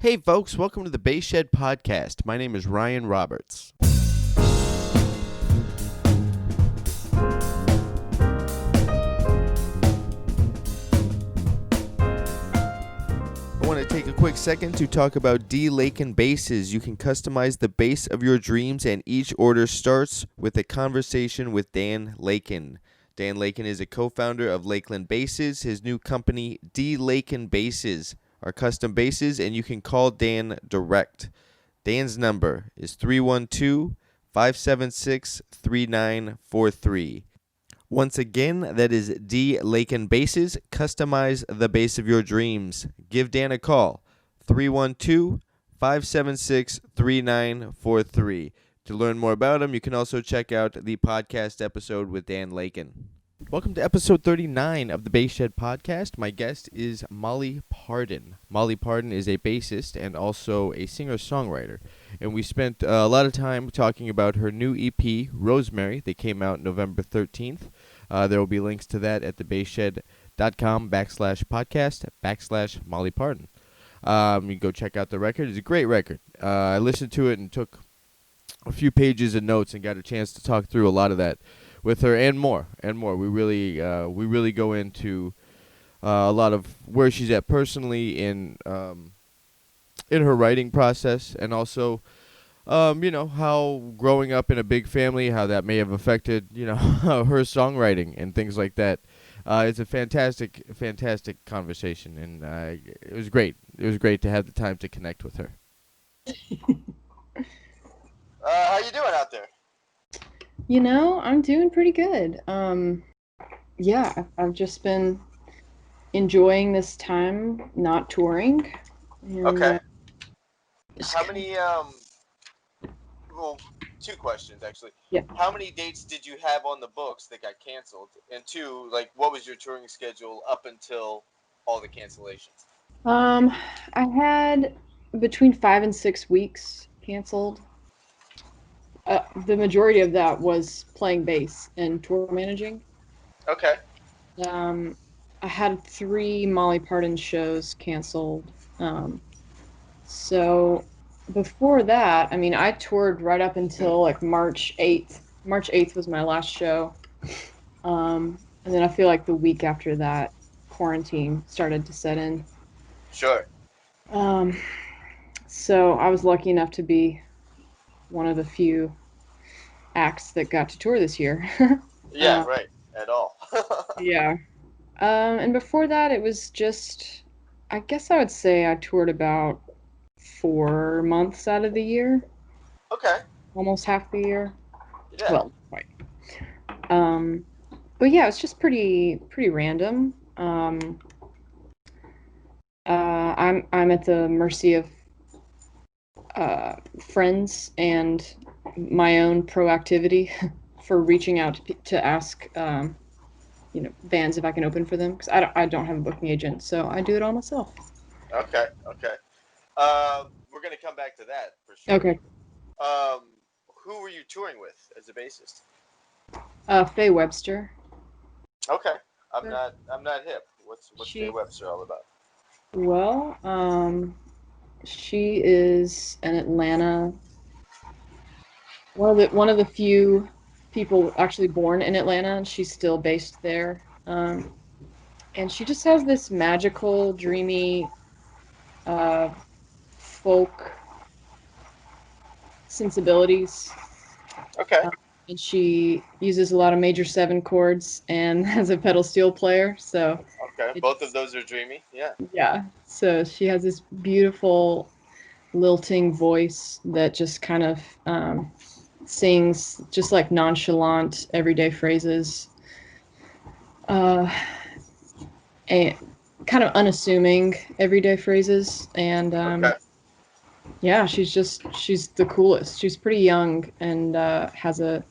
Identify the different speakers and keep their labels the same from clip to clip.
Speaker 1: Hey folks, welcome to the Bass Shed Podcast. My name is Ryan Roberts. I want to take a quick second to talk about D. Lakin Basses. You can customize the bass of your dreams, and each order starts with a conversation with Dan Lakin. Dan Lakin is a co-founder of Lakeland Basses. His new company, D. Lakin Basses, are custom basses, and you can call Dan direct. Dan's number is 312-576-3943. Once again, that is D. Lakin Basses. Customize the bass of your dreams. Give Dan a call, 312-576-3943. To learn more about him, you can also check out the podcast episode with Dan Lakin. Welcome to episode 39 of the Bass Shed Podcast. My guest is Molly Parden. Molly Parden is a bassist and also a singer-songwriter. And we spent a lot of time talking about her new EP, Rosemary. They came out November 13th. There will be links to that at thebassshed.com/podcast/Molly Parden. You can go check out the record. It's a great record. I listened to it and took a few pages of notes and got a chance to talk through a lot of that with her and more. We really go into a lot of where she's at personally in her writing process, and also how growing up in a big family, how that may have affected her songwriting and things like that. It's a fantastic conversation, and it was great. It was great to have the time to connect with her.
Speaker 2: How you doing out there?
Speaker 3: I'm doing pretty good. I've just been enjoying this time not touring. And,
Speaker 2: okay. How many, two questions actually.
Speaker 3: Yeah.
Speaker 2: How many dates did you have on the books that got canceled? And two, what was your touring schedule up until all the cancellations?
Speaker 3: I had between 5 and 6 weeks canceled. The majority of that was playing bass and tour managing.
Speaker 2: Okay.
Speaker 3: I had 3 Molly Parden shows canceled. So before that, I toured right up until March 8th. March 8th was my last show. And then I feel like the week after that, quarantine started to set in.
Speaker 2: Sure.
Speaker 3: So I was lucky enough to be one of the few acts that got to tour this year.
Speaker 2: Yeah, right. At all.
Speaker 3: Yeah. And before that, it was just, I guess I would say I toured about 4 months out of the year.
Speaker 2: Okay.
Speaker 3: Almost half the year.
Speaker 2: Yeah.
Speaker 3: Well, quite. But yeah, it's just pretty random. I'm at the mercy of friends and my own proactivity for reaching out to ask bands if I can open for them, because I don't have a booking agent, so I do it all myself.
Speaker 2: Okay. We're gonna come back to that for sure.
Speaker 3: Okay.
Speaker 2: Who were you touring with as a bassist?
Speaker 3: Faye Webster.
Speaker 2: Okay. I'm not hip. What's Faye Webster all about?
Speaker 3: Well, she is an Atlanta, one of the few people actually born in Atlanta, and she's still based there. And she just has this magical, dreamy, folk sensibilities.
Speaker 2: Okay.
Speaker 3: And she uses a lot of major 7 chords and has a pedal steel player, so.
Speaker 2: Okay, both of those are dreamy, yeah.
Speaker 3: Yeah, so she has this beautiful lilting voice that just kind of sings just like nonchalant everyday phrases, and kind of unassuming everyday phrases, and
Speaker 2: okay.
Speaker 3: Yeah, she's the coolest. She's pretty young and has a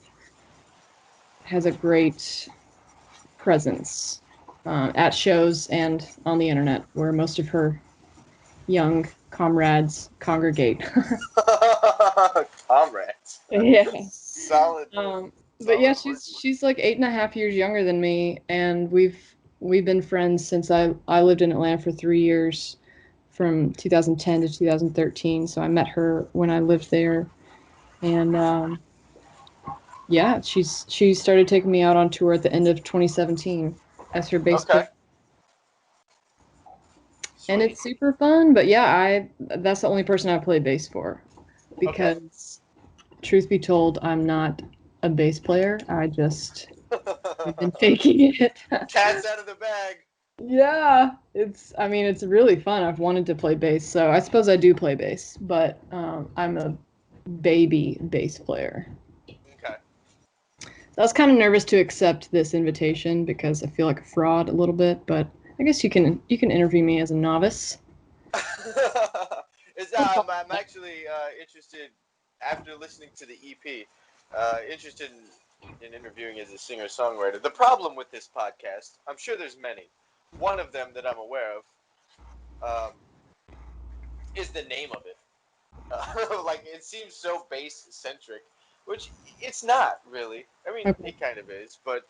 Speaker 3: great presence at shows and on the internet, where most of her young comrades congregate.
Speaker 2: Comrades.
Speaker 3: Yeah.
Speaker 2: Solid.
Speaker 3: But yeah, she's like 8.5 years younger than me, and we've been friends since I lived in Atlanta for 3 years, from 2010 to 2013. So I met her when I lived there, and yeah, she started taking me out on tour at the end of 2017 as her bass
Speaker 2: Okay.
Speaker 3: player, and
Speaker 2: Sweet.
Speaker 3: it's super fun. But yeah, I that's the only person I play bass for,
Speaker 2: Okay.
Speaker 3: because truth be told, I'm not a bass player. I've been faking it.
Speaker 2: Cat's out of the bag.
Speaker 3: Yeah, I mean, it's really fun. I've wanted to play bass, so I suppose I do play bass, but I'm a baby bass player.
Speaker 2: Okay.
Speaker 3: I was kind of nervous to accept this invitation because I feel like a fraud a little bit, but I guess you can interview me as a novice. No
Speaker 2: I'm
Speaker 3: problem.
Speaker 2: actually interested after listening to the EP. Interested in interviewing as a singer songwriter. The problem with this podcast, I'm sure there's many. One of them that I'm aware of um, is the name of it. Like it seems so bass centric, which it's not really. I mean,
Speaker 3: Okay,
Speaker 2: it kind of is, but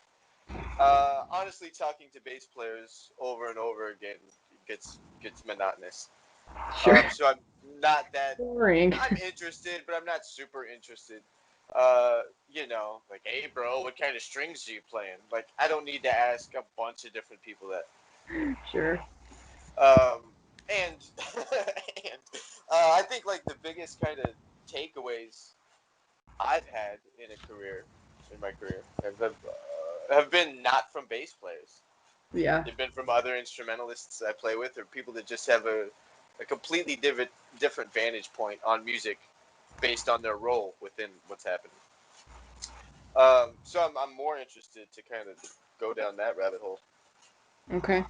Speaker 2: honestly, talking to bass players over and over again gets monotonous.
Speaker 3: sure.
Speaker 2: So I'm not that.
Speaker 3: Boring.
Speaker 2: I'm interested, but I'm not super interested. Like, hey, bro, what kind of strings are you playing? Like, I don't need to ask a bunch of different people that.
Speaker 3: Sure.
Speaker 2: And and I think like the biggest kind of takeaways I've had in my career, have been not from bass players.
Speaker 3: Yeah.
Speaker 2: They've been from other instrumentalists I play with, or people that just have a completely different vantage point on music based on their role within what's happening. So I'm more interested to kind of go down that rabbit hole.
Speaker 3: Okay.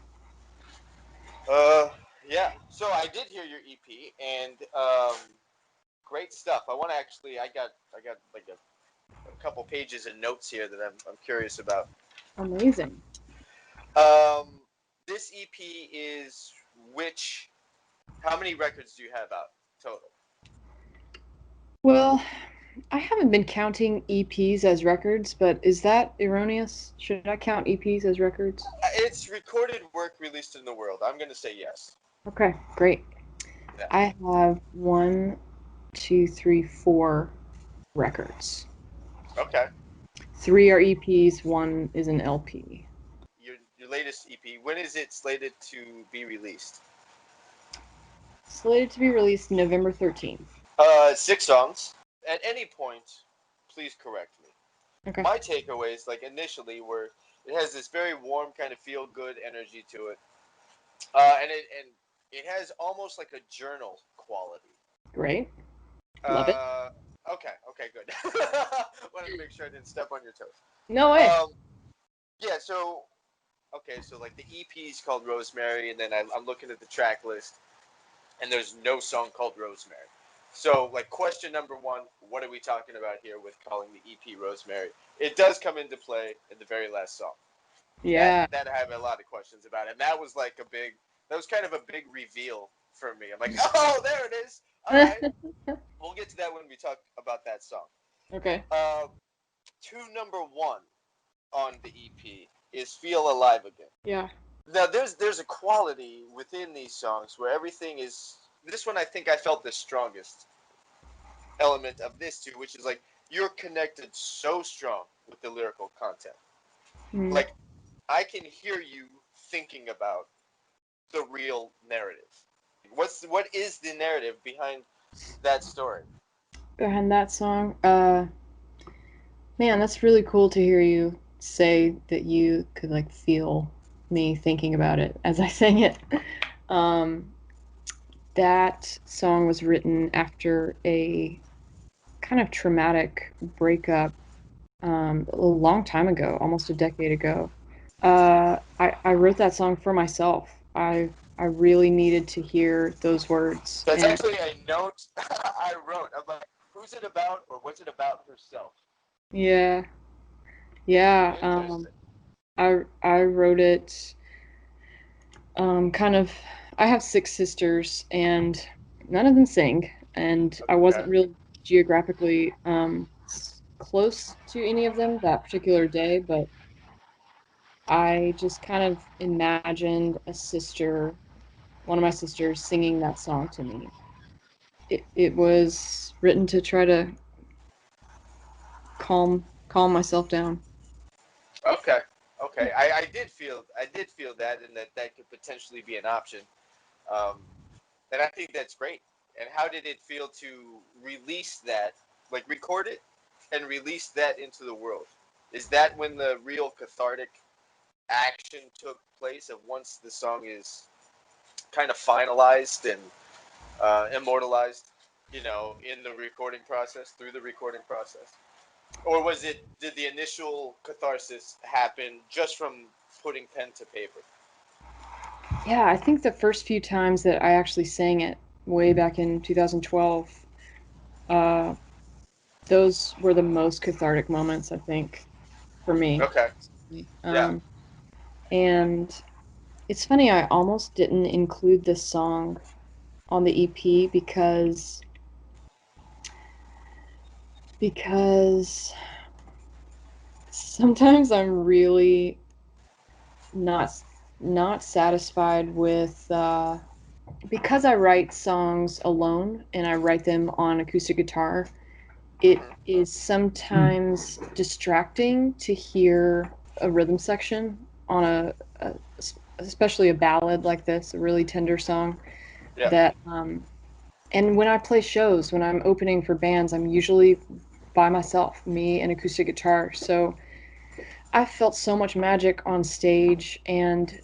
Speaker 2: Uh, yeah. So I did hear your EP, and great stuff. I want to actually, I got like a couple pages of notes here that I'm curious about.
Speaker 3: Amazing.
Speaker 2: Um, this EP is which? How many records do you have out total?
Speaker 3: Well, I haven't been counting EPs as records, but is that erroneous? Should I count EPs as records?
Speaker 2: It's recorded work released in the world. I'm gonna say yes.
Speaker 3: Okay, great.
Speaker 2: Yeah.
Speaker 3: I have one, two, three, four records.
Speaker 2: Okay.
Speaker 3: Three are EPs, one is an LP.
Speaker 2: Your latest EP. When is it slated to be released?
Speaker 3: Slated to be released November 13th.
Speaker 2: 6 songs. At any point, please correct me.
Speaker 3: Okay.
Speaker 2: My takeaways, like initially, were it has this very warm kind of feel good energy to it, and it has almost like a journal quality.
Speaker 3: Great. Love it.
Speaker 2: Uh, okay, good. Wanted to make sure I didn't step on your toes.
Speaker 3: No way.
Speaker 2: Um, yeah, so okay, so like the EP is called Rosemary, and then I'm looking at the track list, and there's no song called Rosemary. So, like, question number one, what are we talking about here with calling the EP Rosemary? It does come into play in the very last song. That
Speaker 3: Yeah.
Speaker 2: that I have a lot of questions about, and that was kind of a big reveal for me. I'm like, oh, there it is. All right, we'll get to that when we talk about that song.
Speaker 3: Okay.
Speaker 2: Uh, Tune number one on the EP is "Feel Alive Again."
Speaker 3: Yeah.
Speaker 2: Now, there's a quality within these songs where everything is. This one, I think, I felt the strongest element of this too, which is like you're connected so strong with the lyrical content.
Speaker 3: Mm.
Speaker 2: Like I can hear you thinking about the real narrative. What is the narrative behind that story?
Speaker 3: Behind that song, man, that's really cool to hear you say that you could like feel me thinking about it as I sang it. Um, that song was written after a kind of traumatic breakup a long time ago, almost a decade ago. I wrote that song for myself. I really needed to hear those words,
Speaker 2: That's
Speaker 3: and
Speaker 2: actually a note I wrote. I'm like, who's it about, or what's it about herself?
Speaker 3: yeah, yeah.
Speaker 2: Interesting.
Speaker 3: I wrote it kind of. I have six sisters, and none of them sing, and I
Speaker 2: Okay.
Speaker 3: wasn't really geographically close to any of them that particular day, but I just kind of imagined a sister one of my sisters singing that song to me. It was written to try to calm myself down.
Speaker 2: Okay. Okay. I did feel that, and that could potentially be an option. Um, and I think that's great. And how did it feel to release that, like record it and release that into the world? Is that when the real cathartic action took place of once the song is kind of finalized and immortalized, in the recording process, through the recording process? Or did the initial catharsis happen just from putting pen to paper?
Speaker 3: Yeah, I think the first few times that I actually sang it, way back in 2012, uh, those were the most cathartic moments, I think, for me.
Speaker 2: Okay. Yeah.
Speaker 3: Um, and it's funny, I almost didn't include this song on the EP because sometimes I'm really not not satisfied with because I write songs alone and I write them on acoustic guitar. It
Speaker 2: Hmm.
Speaker 3: is sometimes distracting to hear a rhythm section on a especially a ballad like this, a really tender song
Speaker 2: Yeah.
Speaker 3: that and when I play shows, when I'm opening for bands, I'm usually by myself, me and acoustic guitar. So I felt so much magic on stage and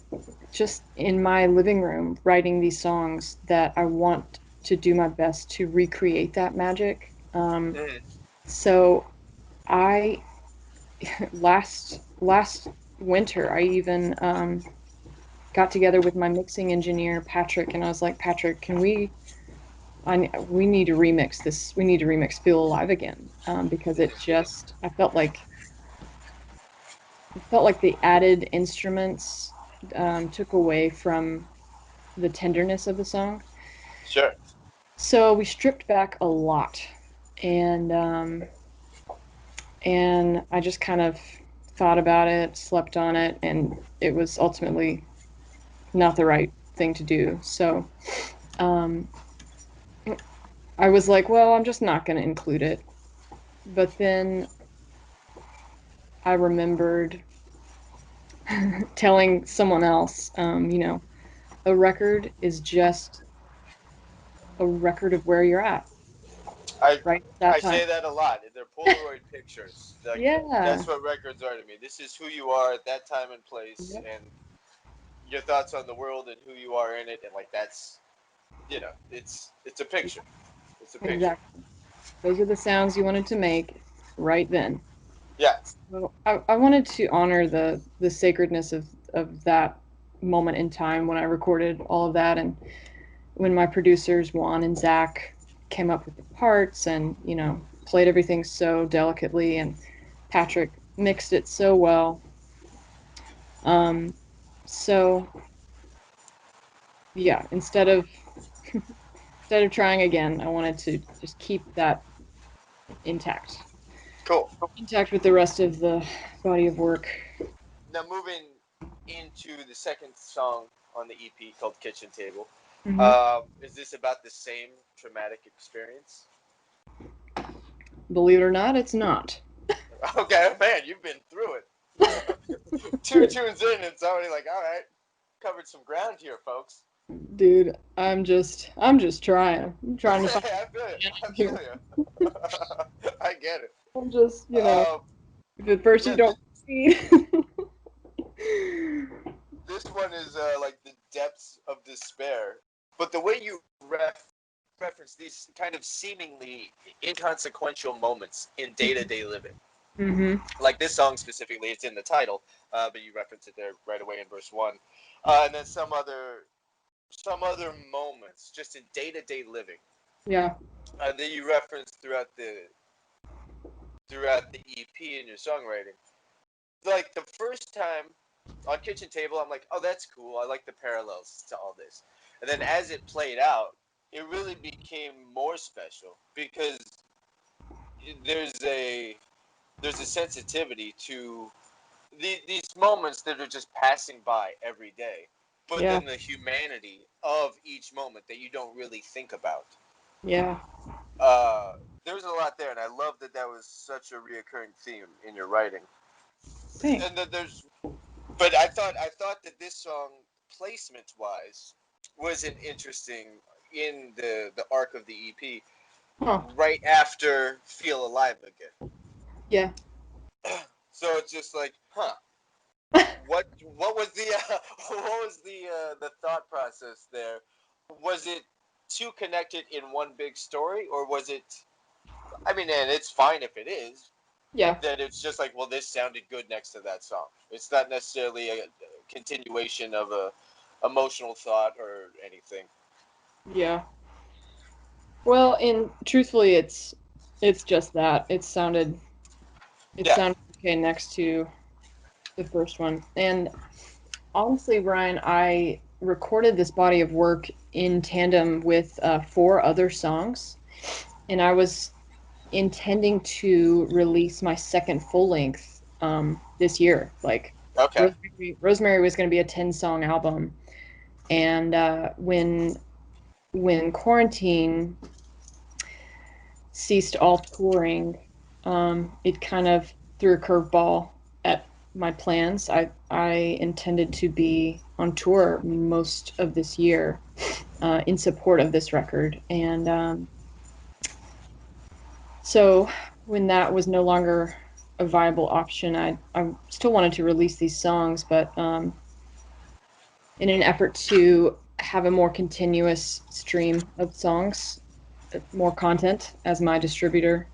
Speaker 3: just in my living room writing these songs that I want to do my best to recreate that magic.
Speaker 2: Hmm.
Speaker 3: So I last winter I even got together with my mixing engineer Patrick and I was like, Patrick, we need to remix this. We need to remix Feel Alive again because it felt like the added instruments took away from the tenderness of the song.
Speaker 2: Sure.
Speaker 3: So we stripped back a lot, and and I just kind of thought about it, slept on it, and it was ultimately not the right thing to do. So um, I was like, well, I'm just not going to include it. But then I remembered telling someone else, a record is just a record of where you're at
Speaker 2: I
Speaker 3: right at that
Speaker 2: I
Speaker 3: time.
Speaker 2: say that a lot. They're Polaroid pictures. Like
Speaker 3: Yeah.
Speaker 2: that's what records are to me. This is who you are at that time and place,
Speaker 3: Yep.
Speaker 2: and your thoughts on the world and who you are in it, and like that's it's a picture. It's a picture.
Speaker 3: Exactly. Those are the sounds you wanted to make right then.
Speaker 2: Yeah.
Speaker 3: So I wanted to honor the sacredness of that moment in time when I recorded all of that and when my producers Juan and Zach came up with the parts and played everything so delicately and Patrick mixed it so well. Um, so yeah, instead of trying again, I wanted to just keep that intact,
Speaker 2: Cool.
Speaker 3: intact with the rest of the body of work.
Speaker 2: Now moving into the second song on the EP called Kitchen Table.
Speaker 3: Hmm.
Speaker 2: Is this about the same traumatic experience?
Speaker 3: Believe it or not, it's not.
Speaker 2: Okay, man, you've been through it. Two tunes in, it's already like, all right, covered some ground here, folks.
Speaker 3: Dude, I'm just trying. I'm trying to find
Speaker 2: I feel you.
Speaker 3: the
Speaker 2: I
Speaker 3: here.
Speaker 2: feel you. I get it.
Speaker 3: I'm just,
Speaker 2: Um,
Speaker 3: if at first you
Speaker 2: yeah,
Speaker 3: don't see.
Speaker 2: this one is like the depths of despair. But the way you reference these kind of seemingly inconsequential moments in day-to-day living,
Speaker 3: Hmm.
Speaker 2: like this song specifically, it's in the title, but you reference it there right away in verse one, and then some other moments just in day-to-day living
Speaker 3: Yeah.
Speaker 2: that you reference throughout the EP in your songwriting. Like the first time on Kitchen Table, I'm like, oh, that's cool. I like the parallels to all this. And then as it played out, it really became more special because there's a there's a sensitivity to these moments that are just passing by every day. but
Speaker 3: Yeah.
Speaker 2: then the humanity of each moment that you don't really think about.
Speaker 3: Yeah.
Speaker 2: There's a lot there, and I love that that was such a reoccurring theme in your writing.
Speaker 3: Thanks.
Speaker 2: And that there's, but I thought that this song, placement wise, was an interesting in the arc of the EP,
Speaker 3: Huh.
Speaker 2: right after Feel Alive Again.
Speaker 3: Yeah.
Speaker 2: So it's just like, huh? What was the what was the thought process there? Was it too connected in one big story, or was it? I mean, and it's fine if it is.
Speaker 3: Yeah.
Speaker 2: That it's just like, well, this sounded good next to that song. It's not necessarily a continuation of a emotional thought or anything.
Speaker 3: Yeah. Well, and truthfully, it's just that it
Speaker 2: Yeah.
Speaker 3: sounded okay next to the first one. And honestly, Brian, I recorded this body of work in tandem with four other songs, and I was intending to release my second full length this year. Like
Speaker 2: Okay.
Speaker 3: Rosemary was going to be a 10-song album, and when quarantine ceased all touring, it kind of threw a curveball at my plans. I intended to be on tour most of this year in support of this record, and so when that was no longer a viable option, I still wanted to release these songs, but in an effort to have a more continuous stream of songs, more content, as my distributor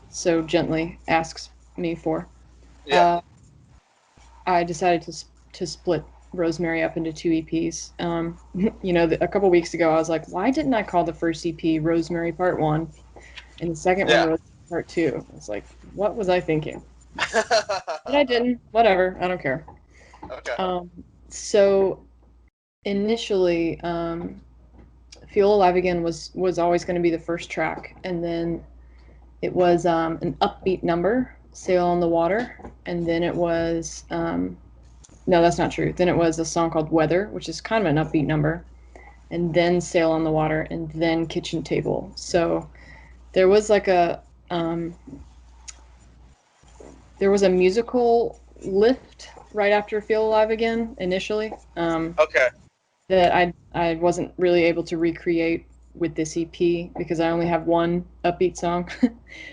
Speaker 3: so gently asks me for,
Speaker 2: Yeah.
Speaker 3: uh, I decided to split Rosemary up into two EPs. A couple weeks ago, I was like, why didn't I call the first EP Rosemary Part One and the second one
Speaker 2: Yeah.
Speaker 3: Rosemary Part Two? I was like, what was I thinking? But I didn't. Whatever. I don't care.
Speaker 2: Okay.
Speaker 3: Um, so initially, Feel Alive Again was always going to be the first track, and then it was an upbeat number, Sail on the Water, and then it was no, that's not true. Then it was a song called Weather, which is kind of an upbeat number, and then Sail on the Water, and then Kitchen Table. So there was like um, there was a musical lift right after Feel Alive Again initially.
Speaker 2: Okay.
Speaker 3: That I wasn't really able to recreate with this EP because I only have one upbeat song.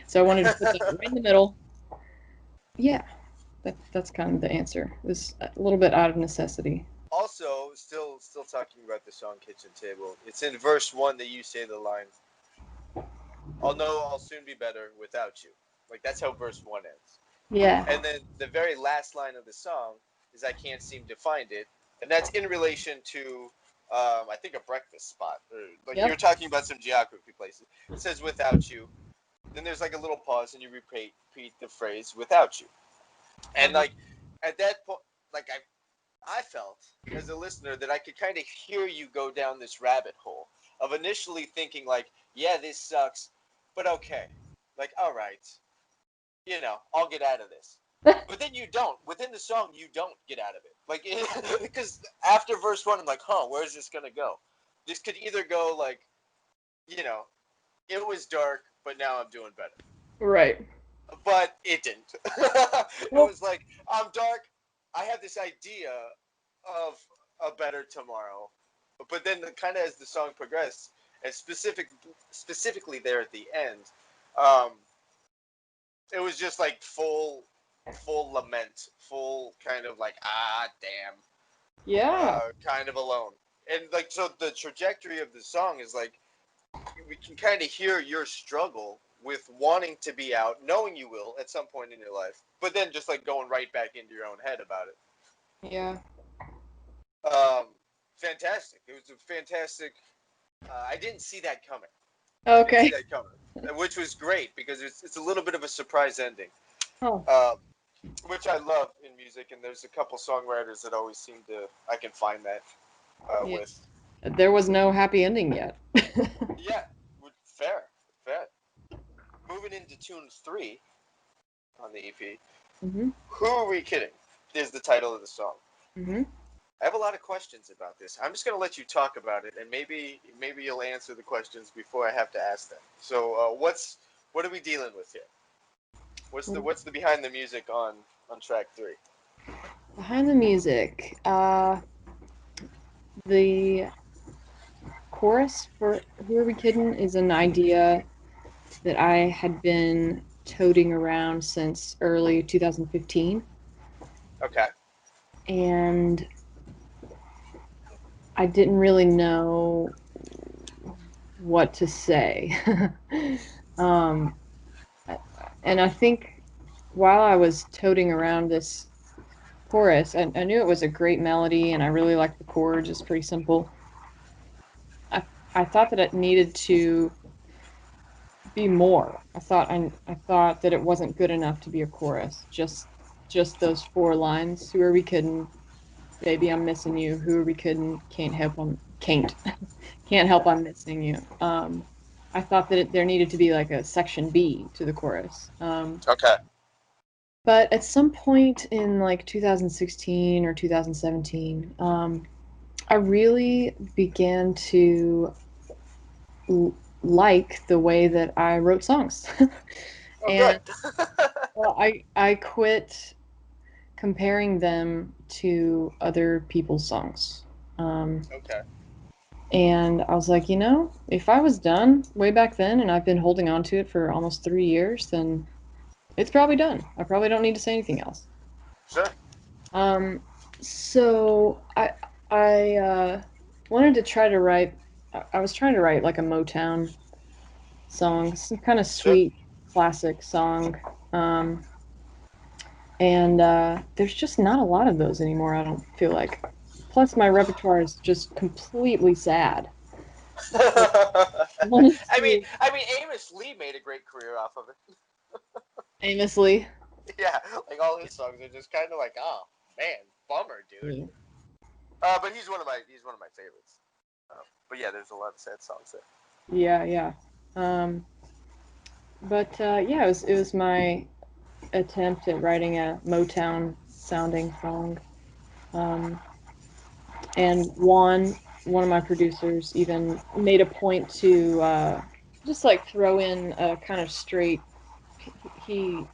Speaker 3: So I wanted to put that right in the middle. Yeah, that's kind of the answer. It was a little bit out of necessity.
Speaker 2: Also, still talking about the song Kitchen Table. It's in verse 1 that you say the line, "I'll know I'll soon be better without you." Like that's how verse 1 ends.
Speaker 3: Yeah.
Speaker 2: And then the very last line of the song is, "I can't seem to find it," and that's in relation to, I think, a breakfast spot. Or, like you were
Speaker 3: Yep.
Speaker 2: talking about some geography places. It says "without you." Then there's like a little pause, and you repeat the phrase "without you." And
Speaker 3: Uh-huh.
Speaker 2: like at that point, like I felt as a listener that I could kind of hear you go down this rabbit hole of initially thinking like, yeah, this sucks, but okay, like all right, I'll get out of this. But then you don't. Within the song, you don't get out of it. Like, because after verse 1, I'm like, huh, where's this gonna go? This could either go like, you know, it was dark, but now I'm doing better.
Speaker 3: Right.
Speaker 2: But it didn't. It
Speaker 3: Well,
Speaker 2: was like, I'm dark. I have this idea of a better tomorrow. But then, kind of as the song progressed, and specifically there at the end, um, it was just like full lament, full kind of like damn,
Speaker 3: yeah.
Speaker 2: kind of alone. And like so, the trajectory of the song is like we can kind of hear your struggle with wanting to be out, knowing you will at some point in your life, but then just like going right back into your own head about it.
Speaker 3: Yeah.
Speaker 2: Um, Fantastic. It was a fantastic. I didn't see that coming. I didn't see
Speaker 3: Okay.
Speaker 2: that coming, which was great because it's a little bit of a surprise ending,
Speaker 3: Oh.
Speaker 2: um, which I love in music. And there's a couple songwriters that always seem to I can find that
Speaker 3: Yeah.
Speaker 2: with.
Speaker 3: There was no happy ending yet.
Speaker 2: Yeah, fair, fair. Moving into tune 3 on the EP.
Speaker 3: Mhm.
Speaker 2: Who are we kidding? Is the title of the song.
Speaker 3: Mhm.
Speaker 2: I have a lot of questions about this. I'm just going to let you talk about it, and maybe you'll answer the questions before I have to ask them. So, what are we dealing with here? What's the behind the music on track 3?
Speaker 3: Behind the music, the chorus for Who Are We Kiddin' is an idea that I had been toting around since early 2015.
Speaker 2: Okay.
Speaker 3: And I didn't really know what to say. um, and I think while I was toting around this chorus, I knew it was a great melody and I really liked the chords. It's pretty simple. I, I thought that it needed to be more. I thought that it wasn't good enough to be a chorus. Just those 4 lines. Who are we kidding? Baby, I'm missing you. Who are we kidding? Can't help I'm missing you. I thought that there needed to be like a section B to the chorus.
Speaker 2: Okay.
Speaker 3: But at some point in like 2016 or 2017, I really began to like the way that I wrote songs.
Speaker 2: Oh, good.
Speaker 3: And well, I quit comparing them to other people's songs.
Speaker 2: Okay.
Speaker 3: And I was like, if I was done way back then and I've been holding on to it for almost 3 years, then it's probably done. I probably don't need to say anything else.
Speaker 2: Sure.
Speaker 3: Um, so I wanted to try to write. I was trying to write like a Motown song, some kind of
Speaker 2: Sure.
Speaker 3: sweet classic song. Um, and there's just not a lot of those anymore. I don't feel like. Plus, my repertoire is just completely sad. So I wanted to
Speaker 2: I mean, Amos Lee made a great career off of it.
Speaker 3: aimlessly.
Speaker 2: Yeah, like all his songs are just kind of like, oh man, bummer, dude.
Speaker 3: Yeah,
Speaker 2: But he's one of my favorites. But yeah, there's a lot of sad songs there.
Speaker 3: yeah. Um, but yeah, it was my attempt at writing a Motown sounding song. Um, and one of my producers even made a point to just like throw in a kind of straight. He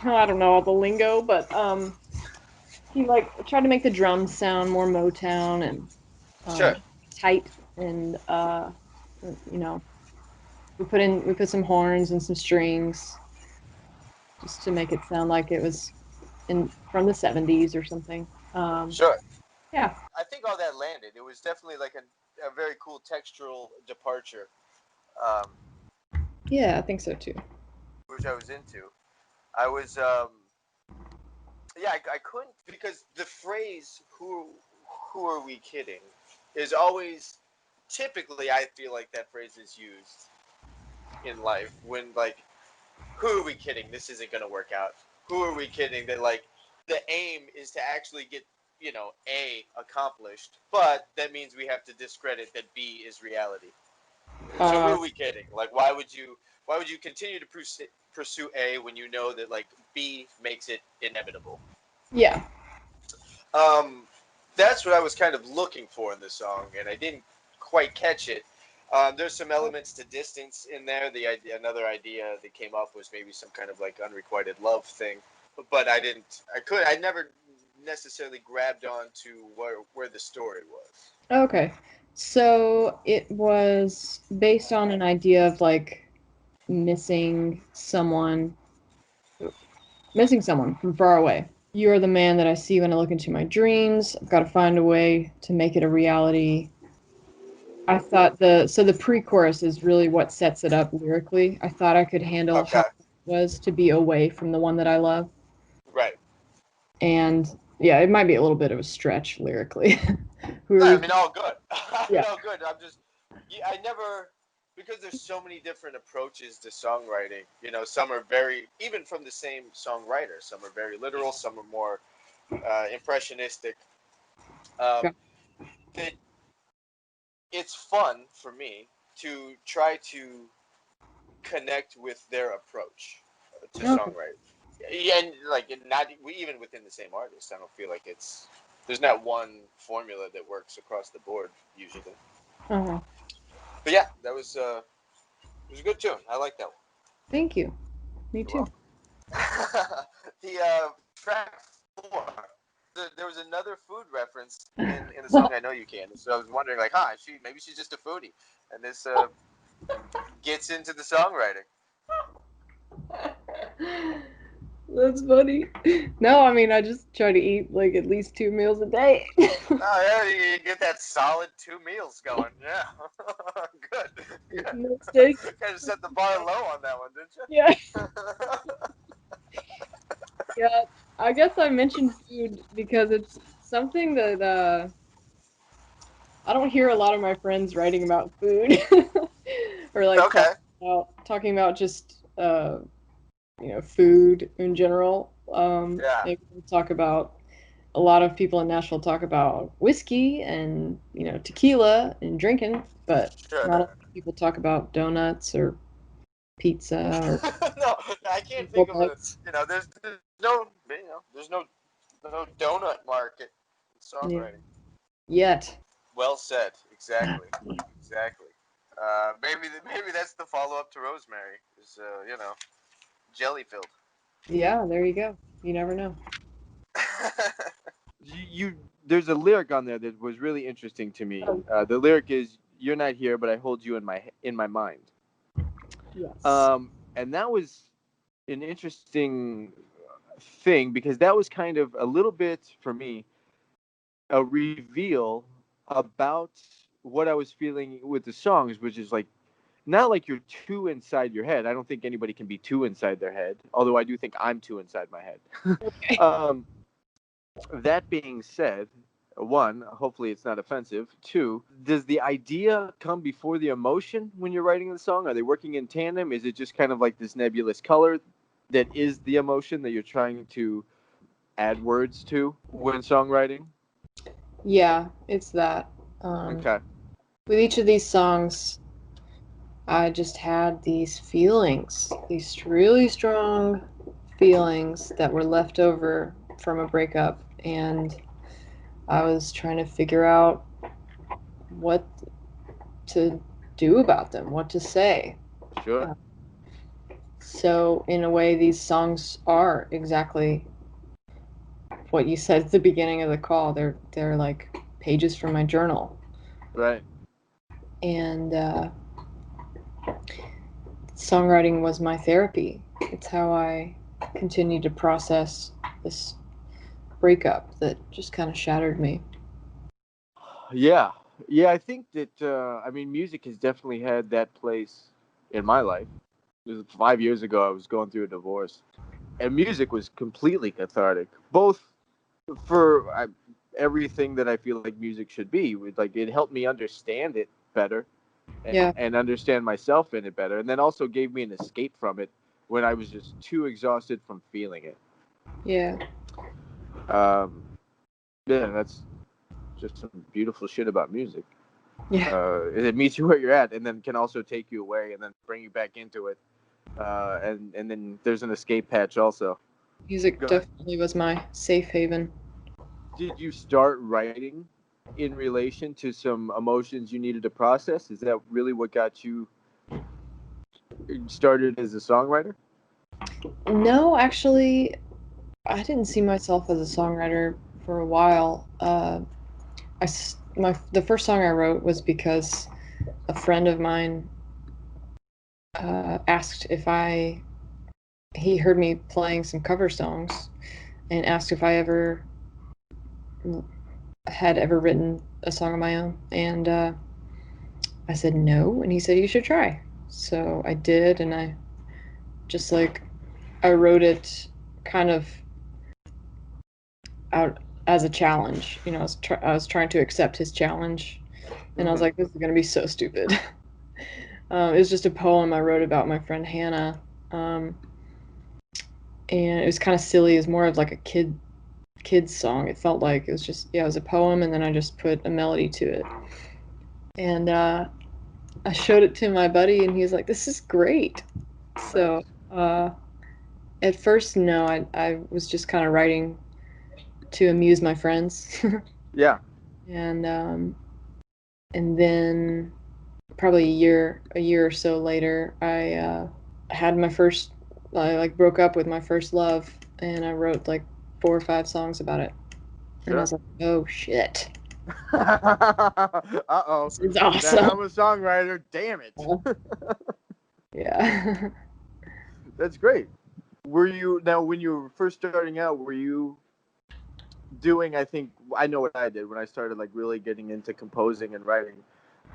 Speaker 3: I don't know all the lingo, but he like tried to make the drums sound more Motown and
Speaker 2: Sure.
Speaker 3: tight and you know we put some horns and some strings just to make it sound like it was in from the 70s or something.
Speaker 2: Sure.
Speaker 3: Yeah,
Speaker 2: I think all that landed. It was definitely like a very cool textural departure, um,
Speaker 3: yeah, I think so too.
Speaker 2: which I was into. I was, yeah, I couldn't because the phrase "who are we kidding" is always typically I feel like that phrase is used in life when like who are we kidding? This isn't gonna work out. Who are we kidding? That like the aim is to actually get A accomplished, but that means we have to discredit that B is reality. So who
Speaker 3: Uh,
Speaker 2: are we kidding? Like why would you continue to pursue A when you know that like B makes it inevitable?
Speaker 3: yeah.
Speaker 2: Um, that's what I was kind of looking for in the song, and I didn't quite catch it. There's some elements to distance in there. Another idea that came up was maybe some kind of like unrequited love thing, but I didn't. I never necessarily grabbed on to where the story was.
Speaker 3: Okay. So it was based on an idea of like missing someone, missing someone from far away. You are the man that I see when I look into my dreams. I've got to find a way to make it a reality. I thought the pre-chorus is really what sets it up lyrically. I thought I could handle how
Speaker 2: Okay,
Speaker 3: it was to be away from the one that I love.
Speaker 2: right.
Speaker 3: And yeah, it might be a little bit of a stretch lyrically. Who are
Speaker 2: No, I
Speaker 3: we?
Speaker 2: mean all good. I mean
Speaker 3: Yeah.
Speaker 2: all good. I'm just, yeah, I never, because there's so many different approaches to songwriting. Some are very, even from the same songwriter. Some are very literal. Some are more impressionistic. Um, that it's fun for me to try to connect with their approach to
Speaker 3: Okay.
Speaker 2: songwriting. Yeah, and like not even within the same artist, I don't feel like it's There's not one formula that works across the board usually.
Speaker 3: Uh-huh.
Speaker 2: But yeah, that was it was a good tune. I like that one.
Speaker 3: Thank you. Me
Speaker 2: You're
Speaker 3: too.
Speaker 2: welcome. The track 4. There was another food reference in the song I Know You Can. So I was wondering, like, maybe she's just a foodie. And this gets into the songwriting.
Speaker 3: That's funny. No, I mean, I just try to eat like at least 2 meals a day.
Speaker 2: Oh, yeah, you get that solid 2 meals going. Yeah. Good.
Speaker 3: Most days.
Speaker 2: Kind of set the bar low on that one, didn't you?
Speaker 3: Yeah. Yeah. I guess I mentioned food because it's something that I don't hear a lot of my friends writing about food or like
Speaker 2: Okay.
Speaker 3: talking about just food in general.
Speaker 2: Yeah.
Speaker 3: Maybe we'll talk about a lot of people in Nashville talk about whiskey and tequila and drinking, but
Speaker 2: Sure.
Speaker 3: not a lot of people talk about donuts or pizza or
Speaker 2: No, I can't think of a.
Speaker 3: bugs.
Speaker 2: There's no donut market in
Speaker 3: Yeah.
Speaker 2: songwriting.
Speaker 3: Yet.
Speaker 2: Well said. Exactly. Exactly. Maybe that's the follow up to Rosemary. Is jelly filled.
Speaker 3: Yeah, there you go. You never know.
Speaker 1: There's a lyric on there that was really interesting to me.
Speaker 3: Oh,
Speaker 1: The lyric is, "You're not here, but I hold you in my mind."
Speaker 3: yes.
Speaker 1: And that was an interesting thing because that was kind of a little bit for me a reveal about what I was feeling with the songs, which is like not like you're too inside your head. I don't think anybody can be too inside their head, although I do think I'm too inside my head.
Speaker 3: Okay.
Speaker 1: That being said, one, hopefully it's not offensive. Two, does the idea come before the emotion when you're writing the song? Are they working in tandem? Is it just kind of like this nebulous color that is the emotion that you're trying to add words to when songwriting?
Speaker 3: Yeah, it's that. Um,
Speaker 1: Okay.
Speaker 3: with each of these songs, I just had these feelings, these really strong feelings that were left over from a breakup, and I was trying to figure out what to do about them, what to say.
Speaker 1: Sure.
Speaker 3: Uh, so, in a way, these songs are exactly what you said at the beginning of the call. They're like pages from my journal,
Speaker 1: Right.
Speaker 3: and songwriting was my therapy. It's how I continued to process this breakup that just kind of shattered me.
Speaker 1: Yeah. Yeah, I think that I mean music has definitely had that place in my life. It was 5 years ago I was going through a divorce. And music was completely cathartic, both for everything that I feel like music should be. Like it helped me understand it better
Speaker 3: Yeah,
Speaker 1: and understand myself in it better, and then also gave me an escape from it when I was just too exhausted from feeling it.
Speaker 3: yeah,
Speaker 1: Um, yeah, that's just some beautiful shit about music.
Speaker 3: yeah.
Speaker 1: It meets you where you're at, and then can also take you away and then bring you back into it. And then there's an escape hatch also.
Speaker 3: Music
Speaker 1: Go ahead.
Speaker 3: definitely was my safe haven.
Speaker 1: Did you start writing in relation to some emotions you needed to process? Is that really what got you started as a songwriter?
Speaker 3: No, actually, I didn't see myself as a songwriter for a while. The first song I wrote was because a friend of mine asked if he heard me playing some cover songs and asked if I ever had ever written a song of my own. And I said no, and he said you should try. So I did, and I just like I wrote it kind of out as a challenge. I was trying to accept his challenge, and I was
Speaker 1: Mm-hmm.
Speaker 3: like, this is gonna be so stupid. It was just a poem I wrote about my friend Hannah, um, and it was kind of silly. It was more of like a kid's song. It felt like it was just it was a poem, and then I just put a melody to it. And I showed it to my buddy, and he's like, "This is great." So
Speaker 1: Nice.
Speaker 3: at first, no, I was just kind of writing to amuse my friends.
Speaker 1: Yeah.
Speaker 3: And then probably a year or so later, I had my first, I like broke up with my first love, and I wrote like 4 or 5 songs about it. And I
Speaker 1: Sure.
Speaker 3: was like, oh shit,
Speaker 1: Uh-oh.
Speaker 3: this is
Speaker 1: Now
Speaker 3: awesome.
Speaker 1: I'm a songwriter. Damn it.
Speaker 3: Yeah.
Speaker 1: That's great. Were you now when you were first starting out? Were you doing? I think I know what I did when I started like really getting into composing and writing.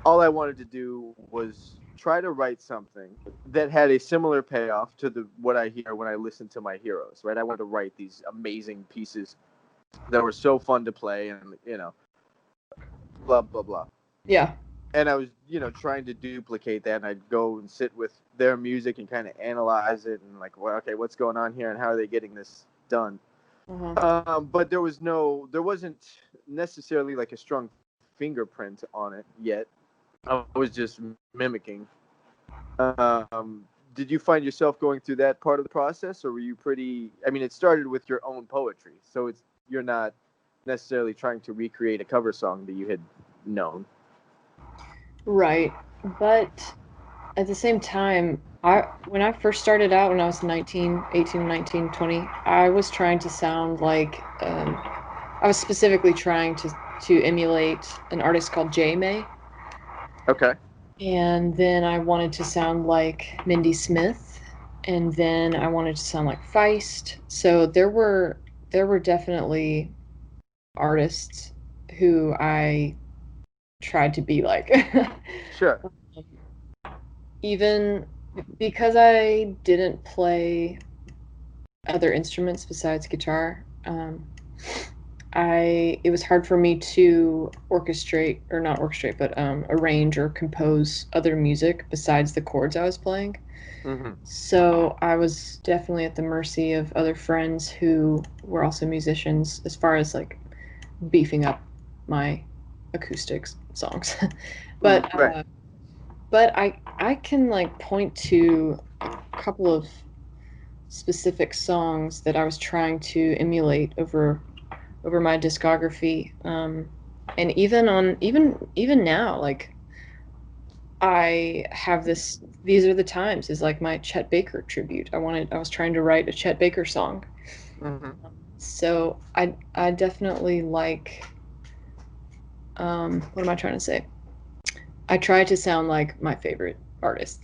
Speaker 1: All I wanted to do was try to write something that had a similar payoff to the what I hear when I listen to my heroes. Right? I wanted to write these amazing pieces that were so fun to play, and blah blah blah.
Speaker 3: Yeah.
Speaker 1: And I was, trying to duplicate that. And I'd go and sit with their music and kind of analyze it and like, well, okay, what's going on here and how are they getting this done?
Speaker 3: Uh-huh.
Speaker 1: But there wasn't necessarily like a strong fingerprint on it yet. I was just mimicking. Um, did you find yourself going through that part of the process, or were you pretty? I mean, it started with your own poetry, so you're not necessarily trying to recreate a cover song that you had known.
Speaker 3: Right. But at the same time, when I first started out when I was 19, 18, 19, 20, I was trying to sound like I was specifically trying to emulate an artist called J May.
Speaker 1: Okay.
Speaker 3: And then I wanted to sound like Mindy Smith, and then I wanted to sound like Feist. So there were definitely artists who I tried to be like.
Speaker 1: Sure.
Speaker 3: Even because I didn't play other instruments besides guitar, it was hard for me to orchestrate, or not orchestrate, but arrange or compose other music besides the chords I was playing.
Speaker 1: Mm-hmm.
Speaker 3: So I was definitely at the mercy of other friends who were also musicians, as far as like beefing up my acoustic songs. but
Speaker 1: Right.
Speaker 3: uh, but I can like point to a couple of specific songs that I was trying to emulate over my discography, and even now, like I have this. These are the times is like my Chet Baker tribute. I was trying to write a Chet Baker song,
Speaker 1: Mm-hmm.
Speaker 3: so I definitely like. What am I trying to say? I try to sound like my favorite artist.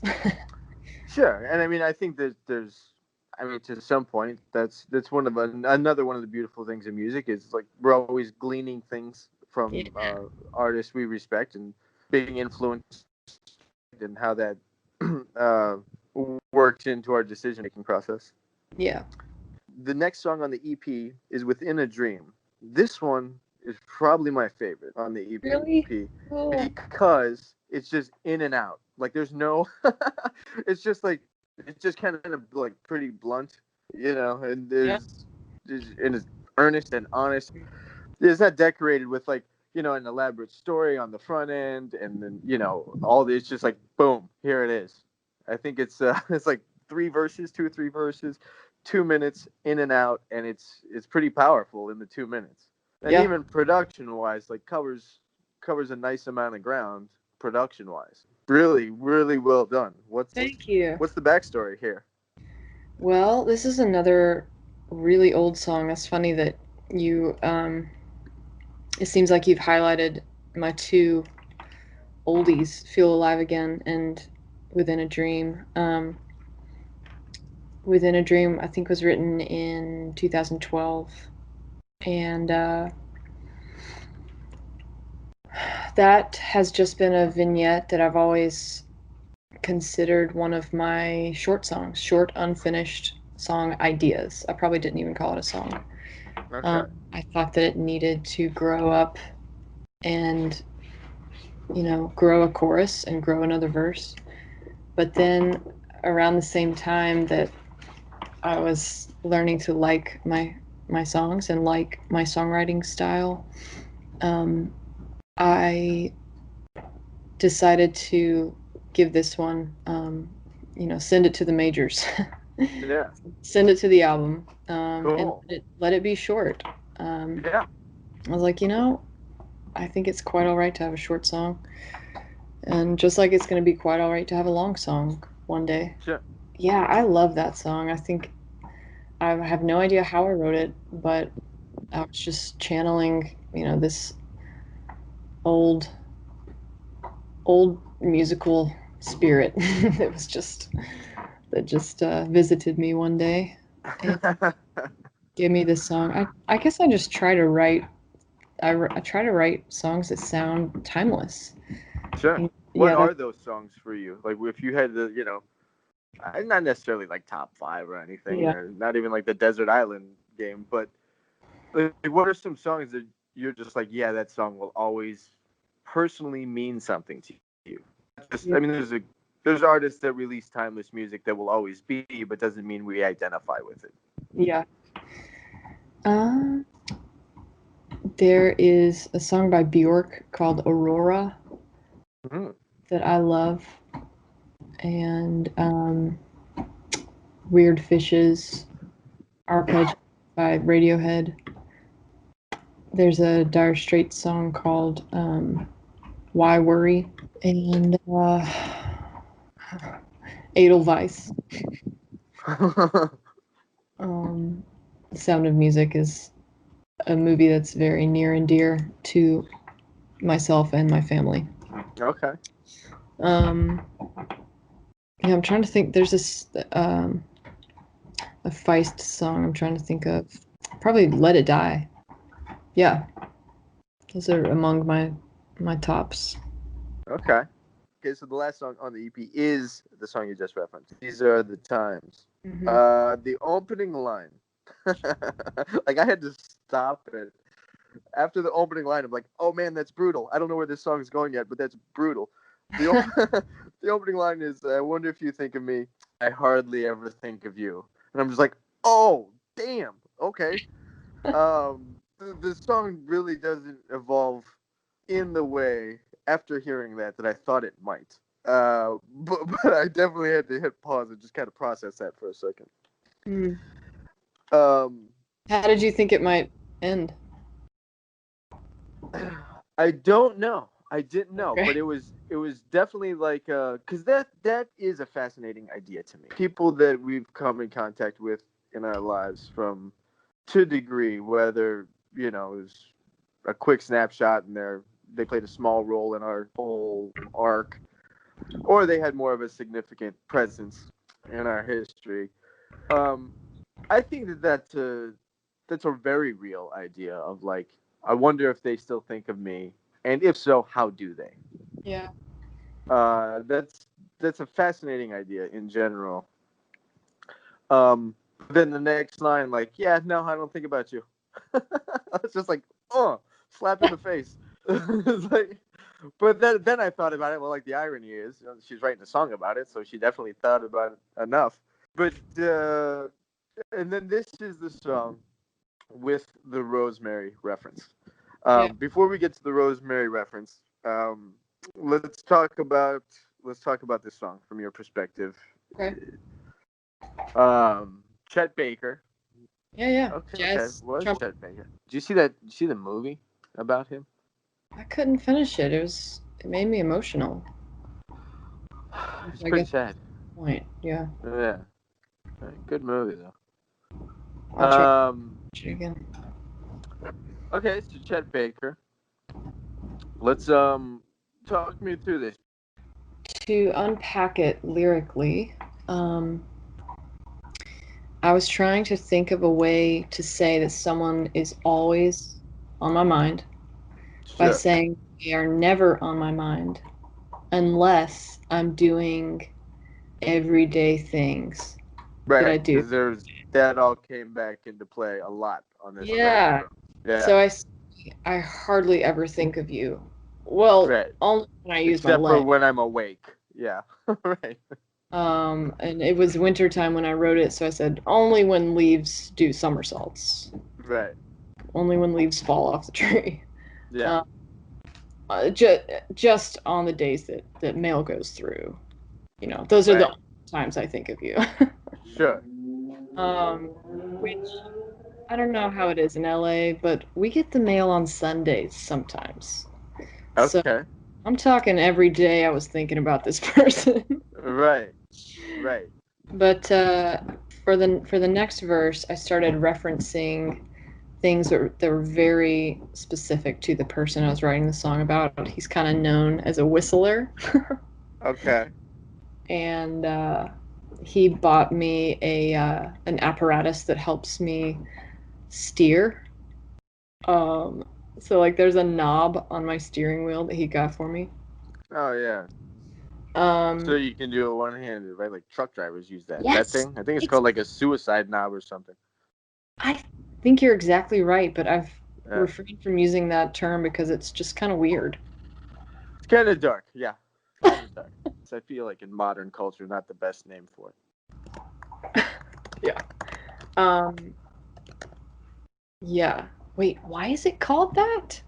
Speaker 1: Sure. And I mean, I think I mean, to some point, that's another one of the beautiful things in music is like we're always gleaning things
Speaker 3: Yeah.
Speaker 1: from artists we respect and being influenced and how that uh, works into our decision making process.
Speaker 3: Yeah.
Speaker 1: The next song on the EP is Within a Dream. This one is probably my favorite on the
Speaker 3: Really?
Speaker 1: EP
Speaker 3: Cool.
Speaker 1: because it's just in and out. Like there's no, it's just kind of like pretty blunt, and
Speaker 3: Yeah.
Speaker 1: and it's earnest and honest. It's not decorated with like, an elaborate story on the front end and then, all this, it's just like, boom, here it is. I think it's, it's like 2 or 3 verses, 2 minutes in and out. And it's pretty powerful in the 2 minutes. And
Speaker 3: Yeah.
Speaker 1: even production wise, like covers a nice amount of ground production wise. Really, really well done.
Speaker 3: Thank you.
Speaker 1: What's the backstory here?
Speaker 3: Well, this is another really old song. It's funny that you it seems like you've highlighted my two oldies, Feel Alive Again and Within a Dream. Within a Dream, I think, was written in 2012. And that has just been a vignette that I've always considered one of my short songs, short, unfinished song ideas. I probably didn't even call it a song.
Speaker 1: Okay.
Speaker 3: I thought that it needed to grow up and, grow a chorus and grow another verse. But then around the same time that I was learning to like my songs and like my songwriting style, I decided to give this one, send it to the majors,
Speaker 1: Yeah.
Speaker 3: send it to the album, and
Speaker 1: Cool.
Speaker 3: let it be short.
Speaker 2: Yeah.
Speaker 3: I was like, I think it's quite all right to have a short song. And just like it's going to be quite all right to have a long song one day.
Speaker 2: Sure.
Speaker 3: Yeah, I love that song. I think I have no idea how I wrote it, but I was just channeling, this old, old musical spirit that just visited me one day and gave me this song. I guess I just try to write. I try to write songs that sound timeless.
Speaker 2: Sure. What
Speaker 3: Yeah,
Speaker 2: are those songs for you? Like, if you had the, not necessarily like top 5 or anything,
Speaker 3: yeah.
Speaker 2: or not even like the Desert Island game, but like, what are some songs that you're just like, yeah, that song will always personally mean something to you? I mean, there's artists that release timeless music that will always be, but doesn't mean we identify with it.
Speaker 3: Yeah. Um, there is a song by Bjork called Aurora that I love, and Weird Fishes, Arpeggio by Radiohead. There's a Dire Straits song called Why Worry, and Edelweiss. The Sound of Music is a movie that's very near and dear to myself and my family.
Speaker 2: Okay.
Speaker 3: Yeah, I'm trying to think. There's this a Feist song I'm trying to think of. Probably Let It Die. Yeah, those are among my tops.
Speaker 2: Okay. Okay, so the last song on the EP is the song you just referenced. These are the times.
Speaker 3: Mm-hmm.
Speaker 2: The opening line. Like, I had to stop it. After the opening line, I'm like, oh man, that's brutal. I don't know where this song is going yet, but that's brutal. The opening line is, I wonder if you think of me. I hardly ever think of you. And I'm just like, oh, damn. Okay. The song really doesn't evolve in the way after hearing that I thought it might. But I definitely had to hit pause and just kind of process that for a second.
Speaker 3: Mm.
Speaker 2: Um,
Speaker 3: How did you think it might end?
Speaker 2: I don't know. I didn't know,
Speaker 3: Okay.
Speaker 2: but it was definitely like, because that is a fascinating idea to me. People that we've come in contact with in our lives from to a degree, whether it was a quick snapshot and they played a small role in our whole arc, or they had more of a significant presence in our history. I think that's a very real idea of, like, I wonder if they still think of me, and if so, how do they?
Speaker 3: Yeah.
Speaker 2: That's a fascinating idea in general. Then the next line, like, yeah, no, I don't think about you. It's just like, oh, slap in the face. It's like, but then I thought about it. Well, like, the irony is, she's writing a song about it, so she definitely thought about it enough. But and then this is the song with the Rosemary reference.
Speaker 3: Yeah.
Speaker 2: Before we get to the Rosemary reference, let's talk about this song from your perspective.
Speaker 3: Okay.
Speaker 2: Chet Baker.
Speaker 3: Yeah, yeah.
Speaker 2: Okay,
Speaker 3: Jazz
Speaker 2: what is
Speaker 3: trumpet.
Speaker 2: Chet Baker? Did you see that? Did you see the movie about him?
Speaker 3: I couldn't finish it. It made me emotional.
Speaker 2: It's
Speaker 3: I
Speaker 2: pretty
Speaker 3: guess
Speaker 2: sad.
Speaker 3: point. Yeah.
Speaker 2: Yeah, good movie though.
Speaker 3: I'll try to watch it again.
Speaker 2: Okay, so Chet Baker. Let's talk me through this.
Speaker 3: To unpack it lyrically, I was trying to think of a way to say that someone is always on my mind by
Speaker 2: Sure.
Speaker 3: saying they are never on my mind unless I'm doing everyday things that I
Speaker 2: Right,
Speaker 3: do.
Speaker 2: because that all came back into play a lot on this
Speaker 3: Yeah.
Speaker 2: record. Yeah.
Speaker 3: So I hardly ever think of you. Well,
Speaker 2: Right.
Speaker 3: only when I use my
Speaker 2: Except for
Speaker 3: leg.
Speaker 2: when I'm awake. Yeah. Right.
Speaker 3: And it was wintertime when I wrote it, so I said only when leaves do somersaults.
Speaker 2: Right.
Speaker 3: Only when leaves fall off the tree.
Speaker 2: Yeah.
Speaker 3: Just on the days that mail goes through. Those are the
Speaker 2: Right.
Speaker 3: only times I think of you.
Speaker 2: Sure.
Speaker 3: Which I don't know how it is in LA, but we get the mail on Sundays sometimes. So
Speaker 1: Okay.
Speaker 3: I'm talking every day I was thinking about this person.
Speaker 1: Right. Right.
Speaker 3: But for the next verse, I started referencing things that were very specific to the person I was writing the song about. He's kind of known as a whistler,
Speaker 1: Okay.
Speaker 3: and he bought me a an apparatus that helps me steer. Um, so like, there's a knob on my steering wheel that he got for me.
Speaker 1: Oh yeah. So
Speaker 3: Um,
Speaker 1: you can do it one-handed, right? Like truck drivers use that
Speaker 3: yes,
Speaker 1: thing. I think it's
Speaker 3: it's.
Speaker 1: called like a suicide knob or something.
Speaker 3: I think you're exactly right, but I've
Speaker 1: Yeah.
Speaker 3: refrained from using that term because it's just kind of weird.
Speaker 1: It's kind of dark. Yeah. Kind of dark. So I feel like in modern culture, not the best name for it.
Speaker 3: Yeah. Um, yeah. Wait, why is it called that?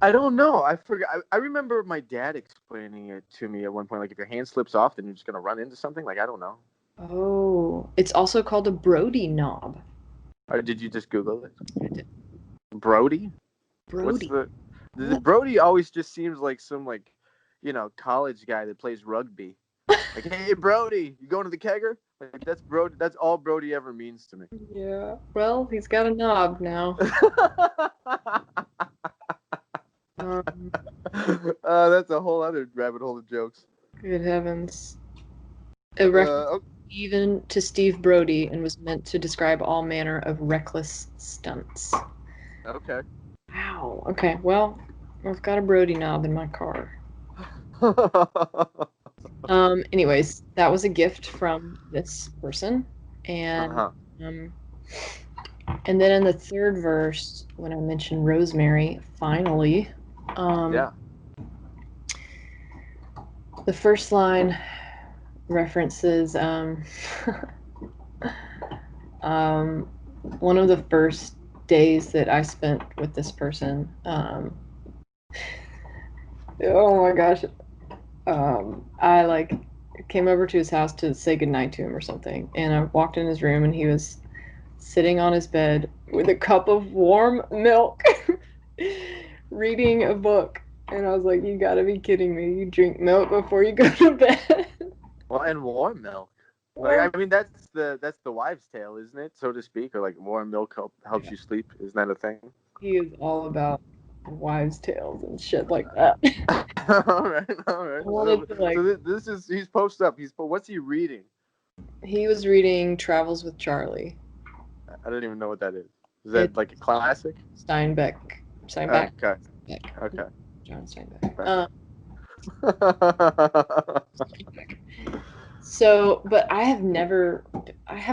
Speaker 1: I don't know. I forgot. I remember my dad explaining it to me at one point. Like, if your hand slips off, then you're just gonna run into something. Like, I don't know.
Speaker 3: Oh, it's also called a Brody knob.
Speaker 1: Or did you just Google it? Brody? What's
Speaker 3: Brody.
Speaker 1: the Brody always just seems like some like, college guy that plays rugby. Like, hey Brody, you going to the kegger? Like that's Brody. That's all Brody ever means to me.
Speaker 3: Yeah. Well, he's got a knob now. Um,
Speaker 1: That's a whole other rabbit hole of jokes.
Speaker 3: Good heavens. A reference even to Steve Brody and was meant to describe all manner of reckless stunts.
Speaker 1: Okay.
Speaker 3: Wow. Okay. Well, I've got a Brody knob in my car. Anyways, that was a gift from this person. And
Speaker 1: Uh-huh.
Speaker 3: um and then in the third verse, when I mentioned Rosemary, finally, um
Speaker 1: Yeah.
Speaker 3: the first line references um one of the first days that I spent with this person. Oh my gosh. I like came over to his house to say goodnight to him or something, and I walked in his room and he was sitting on his bed with a cup of warm milk, reading a book. And I was like, you gotta be kidding me. You drink milk before you go to bed?
Speaker 1: Well, and warm milk. Like,
Speaker 3: Warm.
Speaker 1: I mean, that's the wives' tale, isn't it, so to speak? Or like warm milk helps
Speaker 3: Yeah,
Speaker 1: you sleep. Isn't that a thing?
Speaker 3: he is all about wives' tales and shit like that.
Speaker 1: All right, all
Speaker 3: I
Speaker 1: right.
Speaker 3: wanted to like.
Speaker 1: So this is he's posted up. What's he reading?
Speaker 3: He was reading Travels with Charlie.
Speaker 1: I don't even know what that is. Is that
Speaker 3: It's
Speaker 1: like a classic?
Speaker 3: Steinbeck. Steinbeck.
Speaker 1: Okay,
Speaker 3: Beck.
Speaker 1: okay.
Speaker 3: John Steinbeck.
Speaker 1: Right.
Speaker 3: So, but I have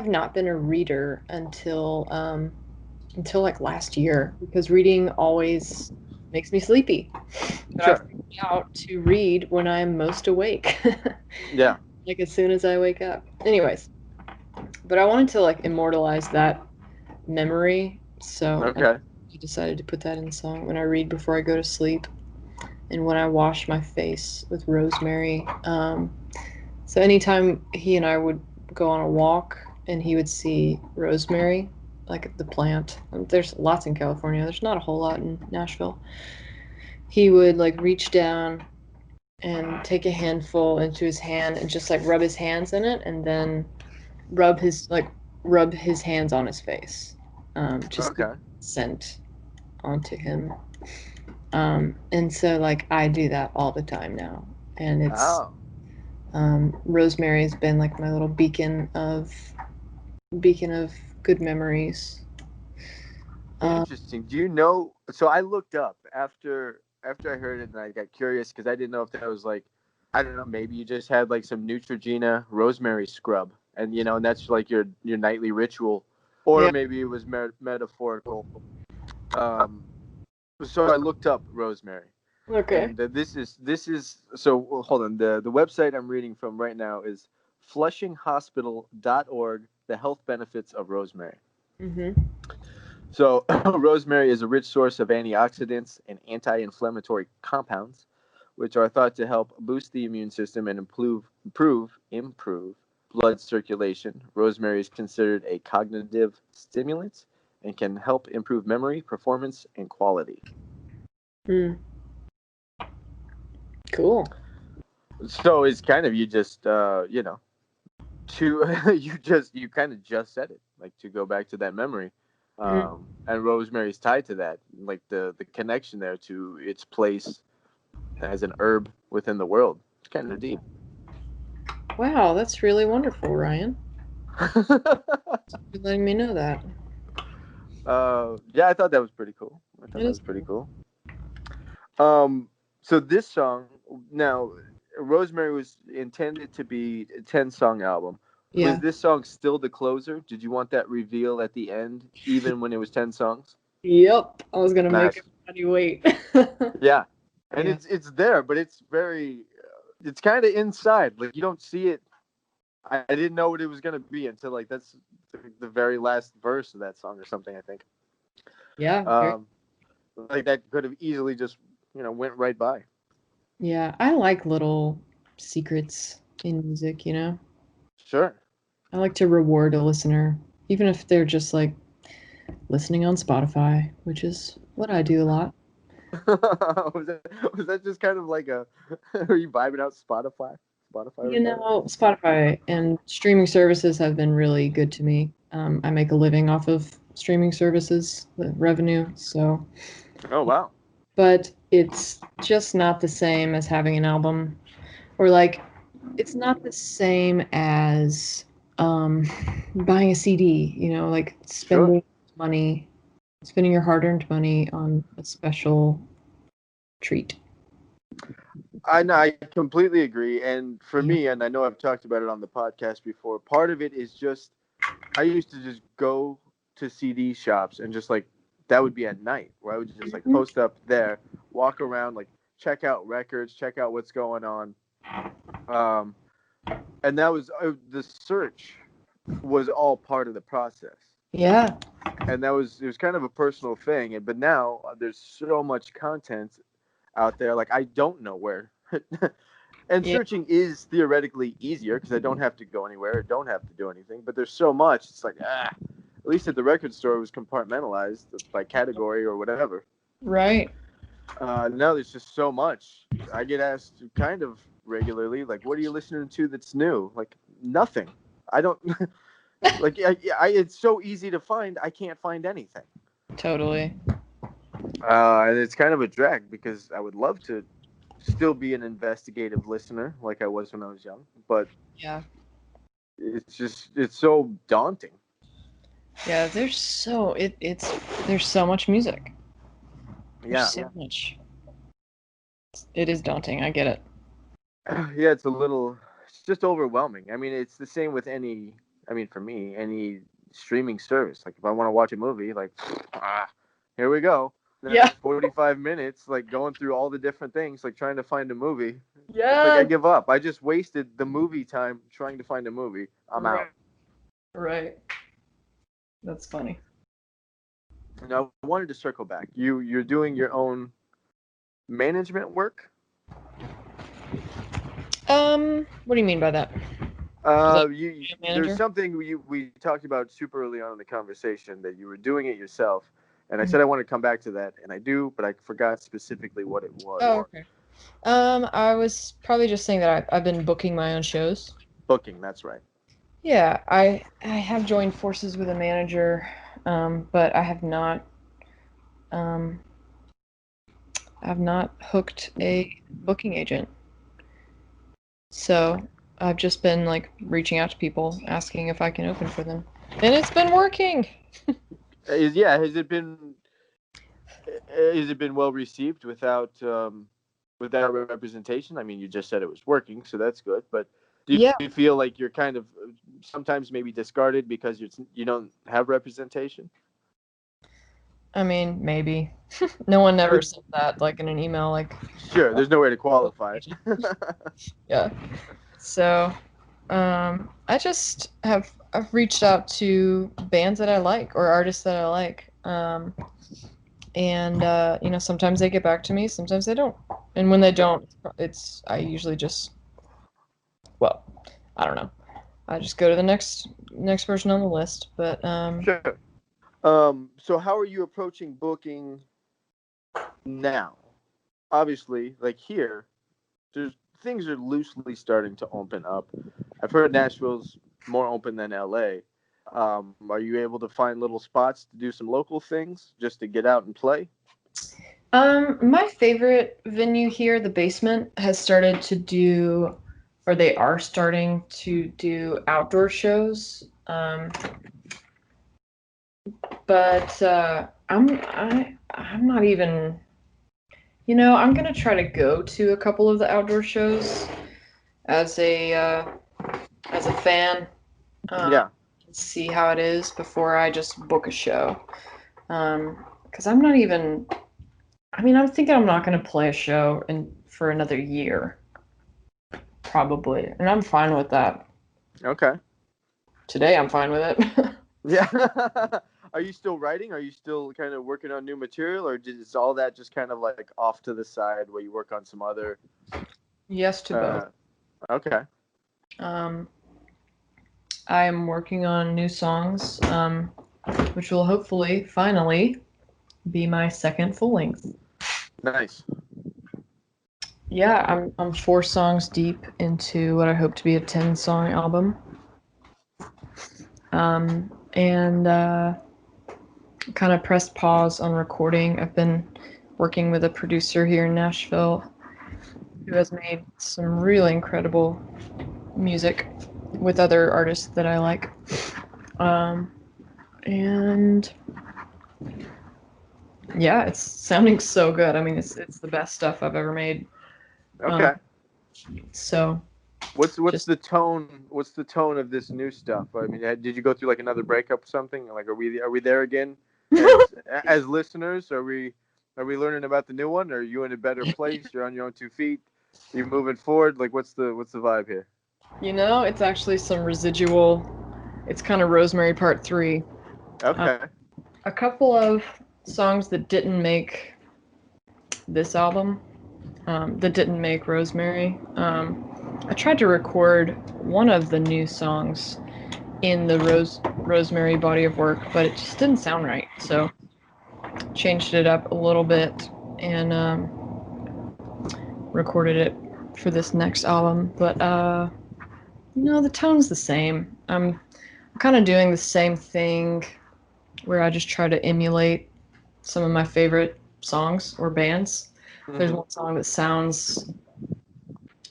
Speaker 3: not been a reader until like last year because reading always makes me sleepy. But I've
Speaker 1: Sure.
Speaker 3: figured out to read when I'm most awake,
Speaker 1: Yeah.
Speaker 3: like as soon as I wake up. Anyways, but I wanted to like immortalize that memory, so
Speaker 1: Okay.
Speaker 3: I decided to put that in the song when I read before I go to sleep and when I wash my face with rosemary. So anytime he and I would go on a walk and he would see rosemary, like the plant, there's lots in California, there's not a whole lot in Nashville. He would like reach down and take a handful into his hand and just like rub his hands in it and then rub his like rub his hands on his face. Just
Speaker 1: Okay.
Speaker 3: scent onto him. And so like I do that all the time now. And it's
Speaker 1: Oh,
Speaker 3: Rosemary's been like my little beacon of good memories. Um,
Speaker 1: interesting. Do you know? So I looked up after I heard it, and I got curious because I didn't know if that was like, I don't know, maybe you just had like some Neutrogena rosemary scrub, and and that's like your nightly ritual, or
Speaker 3: yeah.
Speaker 1: maybe it was metaphorical. Um, so I looked up rosemary,
Speaker 3: Okay.
Speaker 1: and this is so hold on. The website I'm reading from right now is FlushingHospital.org. The health benefits of rosemary.
Speaker 3: Mhm.
Speaker 1: So, rosemary is a rich source of antioxidants and anti-inflammatory compounds, which are thought to help boost the immune system and improve
Speaker 2: blood circulation. Rosemary is considered a cognitive stimulant and can help improve memory, performance, and quality.
Speaker 3: Hmm. Cool.
Speaker 2: So it's kind of you just to you kind of just said it, like, to go back to that memory. And Rosemary's tied to that, like the connection there to its place as an herb within the world. It's kind of deep.
Speaker 3: Wow, that's really wonderful, Ryan. You're letting me know that.
Speaker 2: Yeah, I thought that was pretty cool. I thought
Speaker 3: It
Speaker 2: that
Speaker 3: is
Speaker 2: was pretty cool. So this song, now, Rosemary was intended to be a 10-song album. Was
Speaker 3: Yeah.
Speaker 2: this song still the closer? Did you want that reveal at the end, even when it was 10 songs?
Speaker 3: Yep. I was gonna make
Speaker 2: Nice.
Speaker 3: everybody wait.
Speaker 2: Yeah, and
Speaker 3: Yeah.
Speaker 2: it's there, but it's very, it's kind of inside. Like, you don't see it. I didn't know what it was gonna be until, like, that's the very last verse of that song or something, I think.
Speaker 3: Yeah.
Speaker 2: Like, that could have easily just went right by.
Speaker 3: Yeah. I like little secrets in music,
Speaker 2: Sure.
Speaker 3: I like to reward a listener, even if they're just like listening on Spotify, which is what I do a lot.
Speaker 2: was that just kind of like a are you vibing out Spotify
Speaker 3: Spotify and streaming services have been really good to me. I make a living off of streaming services, the revenue, so.
Speaker 2: Oh, wow.
Speaker 3: But it's just not the same as having an album, or like, it's not the same as buying a CD. Like
Speaker 2: Sure.
Speaker 3: money, spending your hard-earned money on a special treat.
Speaker 2: I know, I completely agree. And for
Speaker 3: Yeah.
Speaker 2: me, and I know I've talked about it on the podcast before, part of it is just I used to just go to CD shops and just, like, that would be at night where I would just, like, post up there, walk around, like, check out records, check out what's going on. And that was the search was all part of the process.
Speaker 3: Yeah.
Speaker 2: And it was kind of a personal thing. But now there's so much content out there. Like, I don't know where. And
Speaker 3: Yeah.
Speaker 2: searching is theoretically easier because I don't have to go anywhere, or don't have to do anything. But there's so much. It's like, at least at the record store it was compartmentalized by category or whatever.
Speaker 3: Right.
Speaker 2: Now there's just so much. I get asked kind of regularly, like, what are you listening to that's new? Like, nothing. I don't like. It's so easy to find. I can't find anything.
Speaker 3: Totally.
Speaker 2: And it's kind of a drag because I would love to still be an investigative listener like I was when I was young, but
Speaker 3: Yeah.
Speaker 2: it's so daunting.
Speaker 3: Yeah. There's so much music.
Speaker 2: Yeah.
Speaker 3: There's so much. It is daunting. I get it.
Speaker 2: Yeah, it's just overwhelming. I mean, it's the same with for me, any streaming service. Like, if I want to watch a movie, like, here we go. Then
Speaker 3: Yeah.
Speaker 2: 45 minutes, like, going through all the different things, like, trying to find a movie.
Speaker 3: Yeah.
Speaker 2: It's like, I give up. I just wasted the movie time trying to find a movie. I'm out.
Speaker 3: Right. That's funny.
Speaker 2: Now, I wanted to circle back. You're doing your own management work?
Speaker 3: What do you mean by that?
Speaker 2: There's something we talked about super early on in the conversation that you were doing it yourself, and I said I want to come back to that, and I do, but I forgot specifically what it was.
Speaker 3: Oh, okay. I was probably just saying that I've been booking my own shows.
Speaker 2: Booking, that's right.
Speaker 3: Yeah, I have joined forces with a manager, but I have not hooked a booking agent. So I've just been like reaching out to people, asking if I can open for them, and it's been working.
Speaker 2: Has it been well received without representation? I mean, you just said it was working, so that's good. But do you feel like you're kind of sometimes maybe discarded because you don't have representation?
Speaker 3: I mean, maybe. No one ever said that, like, in an email, like.
Speaker 2: Sure, there's no way to qualify it.
Speaker 3: Yeah. So, I've reached out to bands that I like or artists that I like, and sometimes they get back to me, sometimes they don't, and when they don't, I usually just, well, I don't know. I just go to the next person on the list. But
Speaker 2: Sure. So how are you approaching booking now? Obviously, like here, there's things are loosely starting to open up. I've heard Nashville's more open than LA. Are you able to find little spots to do some local things just to get out and play?
Speaker 3: my favorite venue here, the Basement, has started to do, or they are starting to do outdoor shows. But I'm not even. I'm gonna try to go to a couple of the outdoor shows as a fan.
Speaker 2: Yeah.
Speaker 3: See how it is before I just book a show. Because I'm not even. I mean, I'm thinking I'm not gonna play a show for another year, probably, and I'm fine with that.
Speaker 2: Okay.
Speaker 3: Today, I'm fine with it.
Speaker 2: Yeah. Are you still writing? Are you still kind of working on new material, or is all that just kind of like off to the side where you work on some other?
Speaker 3: Yes to both.
Speaker 2: Okay.
Speaker 3: Um, I am working on new songs, which will hopefully, finally, be my second full length.
Speaker 2: Nice.
Speaker 3: Yeah, I'm 4 songs deep into what I hope to be a 10-song album. And kind of pressed pause on recording. I've been working with a producer here in Nashville who has made some really incredible music with other artists that I like. And yeah, it's sounding so good. I mean, it's the best stuff I've ever made.
Speaker 2: Okay.
Speaker 3: So
Speaker 2: What's
Speaker 3: just
Speaker 2: the tone? What's the tone of this new stuff? I mean, did you go through like another breakup or something? Like, are we there again? As listeners, are we learning about the new one? Are you in a better place? You're on your own 2 feet. Are you moving forward? Like, what's the vibe here?
Speaker 3: it's actually some residual. It's kind of Rosemary Part 3.
Speaker 2: Okay.
Speaker 3: A couple of songs that didn't make this album, that didn't make Rosemary. I tried to record one of the new songs in the Rosemary body of work, but it just didn't sound right. So changed it up a little bit and recorded it for this next album. But the tone's the same. I'm kind of doing the same thing where I just try to emulate some of my favorite songs or bands. There's
Speaker 2: Mm-hmm.
Speaker 3: one song that sounds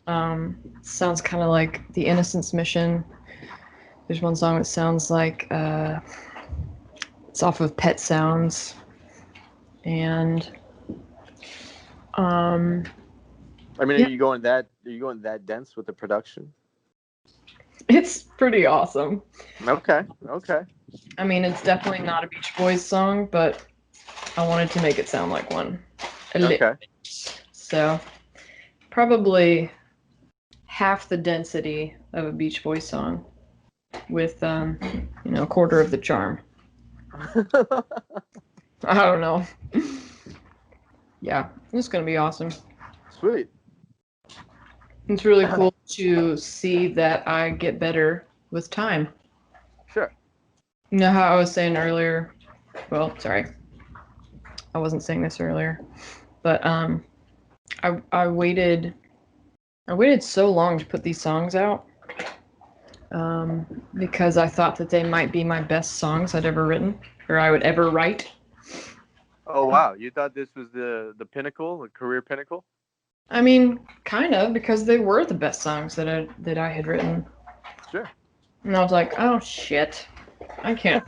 Speaker 3: kind of like The Innocence Mission. There's one song that sounds like it's off of Pet Sounds, and
Speaker 2: I mean,
Speaker 3: yeah,
Speaker 2: Are you going that dense with the production?
Speaker 3: it's pretty awesome.
Speaker 2: Okay. Okay.
Speaker 3: I mean, it's definitely not a Beach Boys song, but I wanted to make it sound like one. A little
Speaker 2: Okay.
Speaker 3: bit. So probably half the density of a Beach Boys song with a quarter of the charm. I don't know. Yeah, it's gonna be awesome.
Speaker 2: Sweet.
Speaker 3: It's really cool to see that I get better with time.
Speaker 2: Sure.
Speaker 3: You know how I was saying earlier? Well, sorry, I wasn't saying this earlier, but I waited so long to put these songs out, because I thought that they might be my best songs I'd ever written or I would ever write.
Speaker 2: Oh wow, you thought this was the pinnacle, the career pinnacle?
Speaker 3: I mean, kind of, because they were the best songs that I had written,
Speaker 2: Sure.
Speaker 3: and I was like, oh shit, I can't.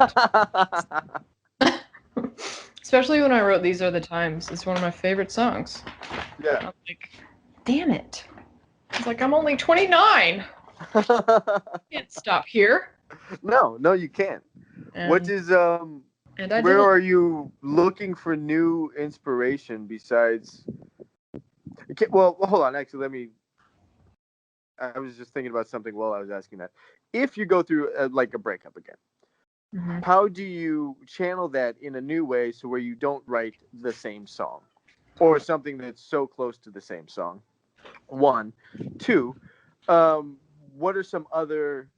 Speaker 3: Especially when I wrote "These Are the Times." It's one of my favorite songs.
Speaker 2: Yeah.
Speaker 3: I'm like, damn it. It's like, I'm only 29. Can't stop here.
Speaker 2: No, no, you can't. What
Speaker 3: And
Speaker 2: is
Speaker 3: and I
Speaker 2: where
Speaker 3: didn't.
Speaker 2: are you looking for new inspiration besides? Okay, well, hold on. Actually, let me. I was just thinking about something while I was asking that. If you go through like a breakup again,
Speaker 3: Mhm.
Speaker 2: how do you channel that in a new way so where you don't write the same song or something that's so close to the same song? One, two. What are some other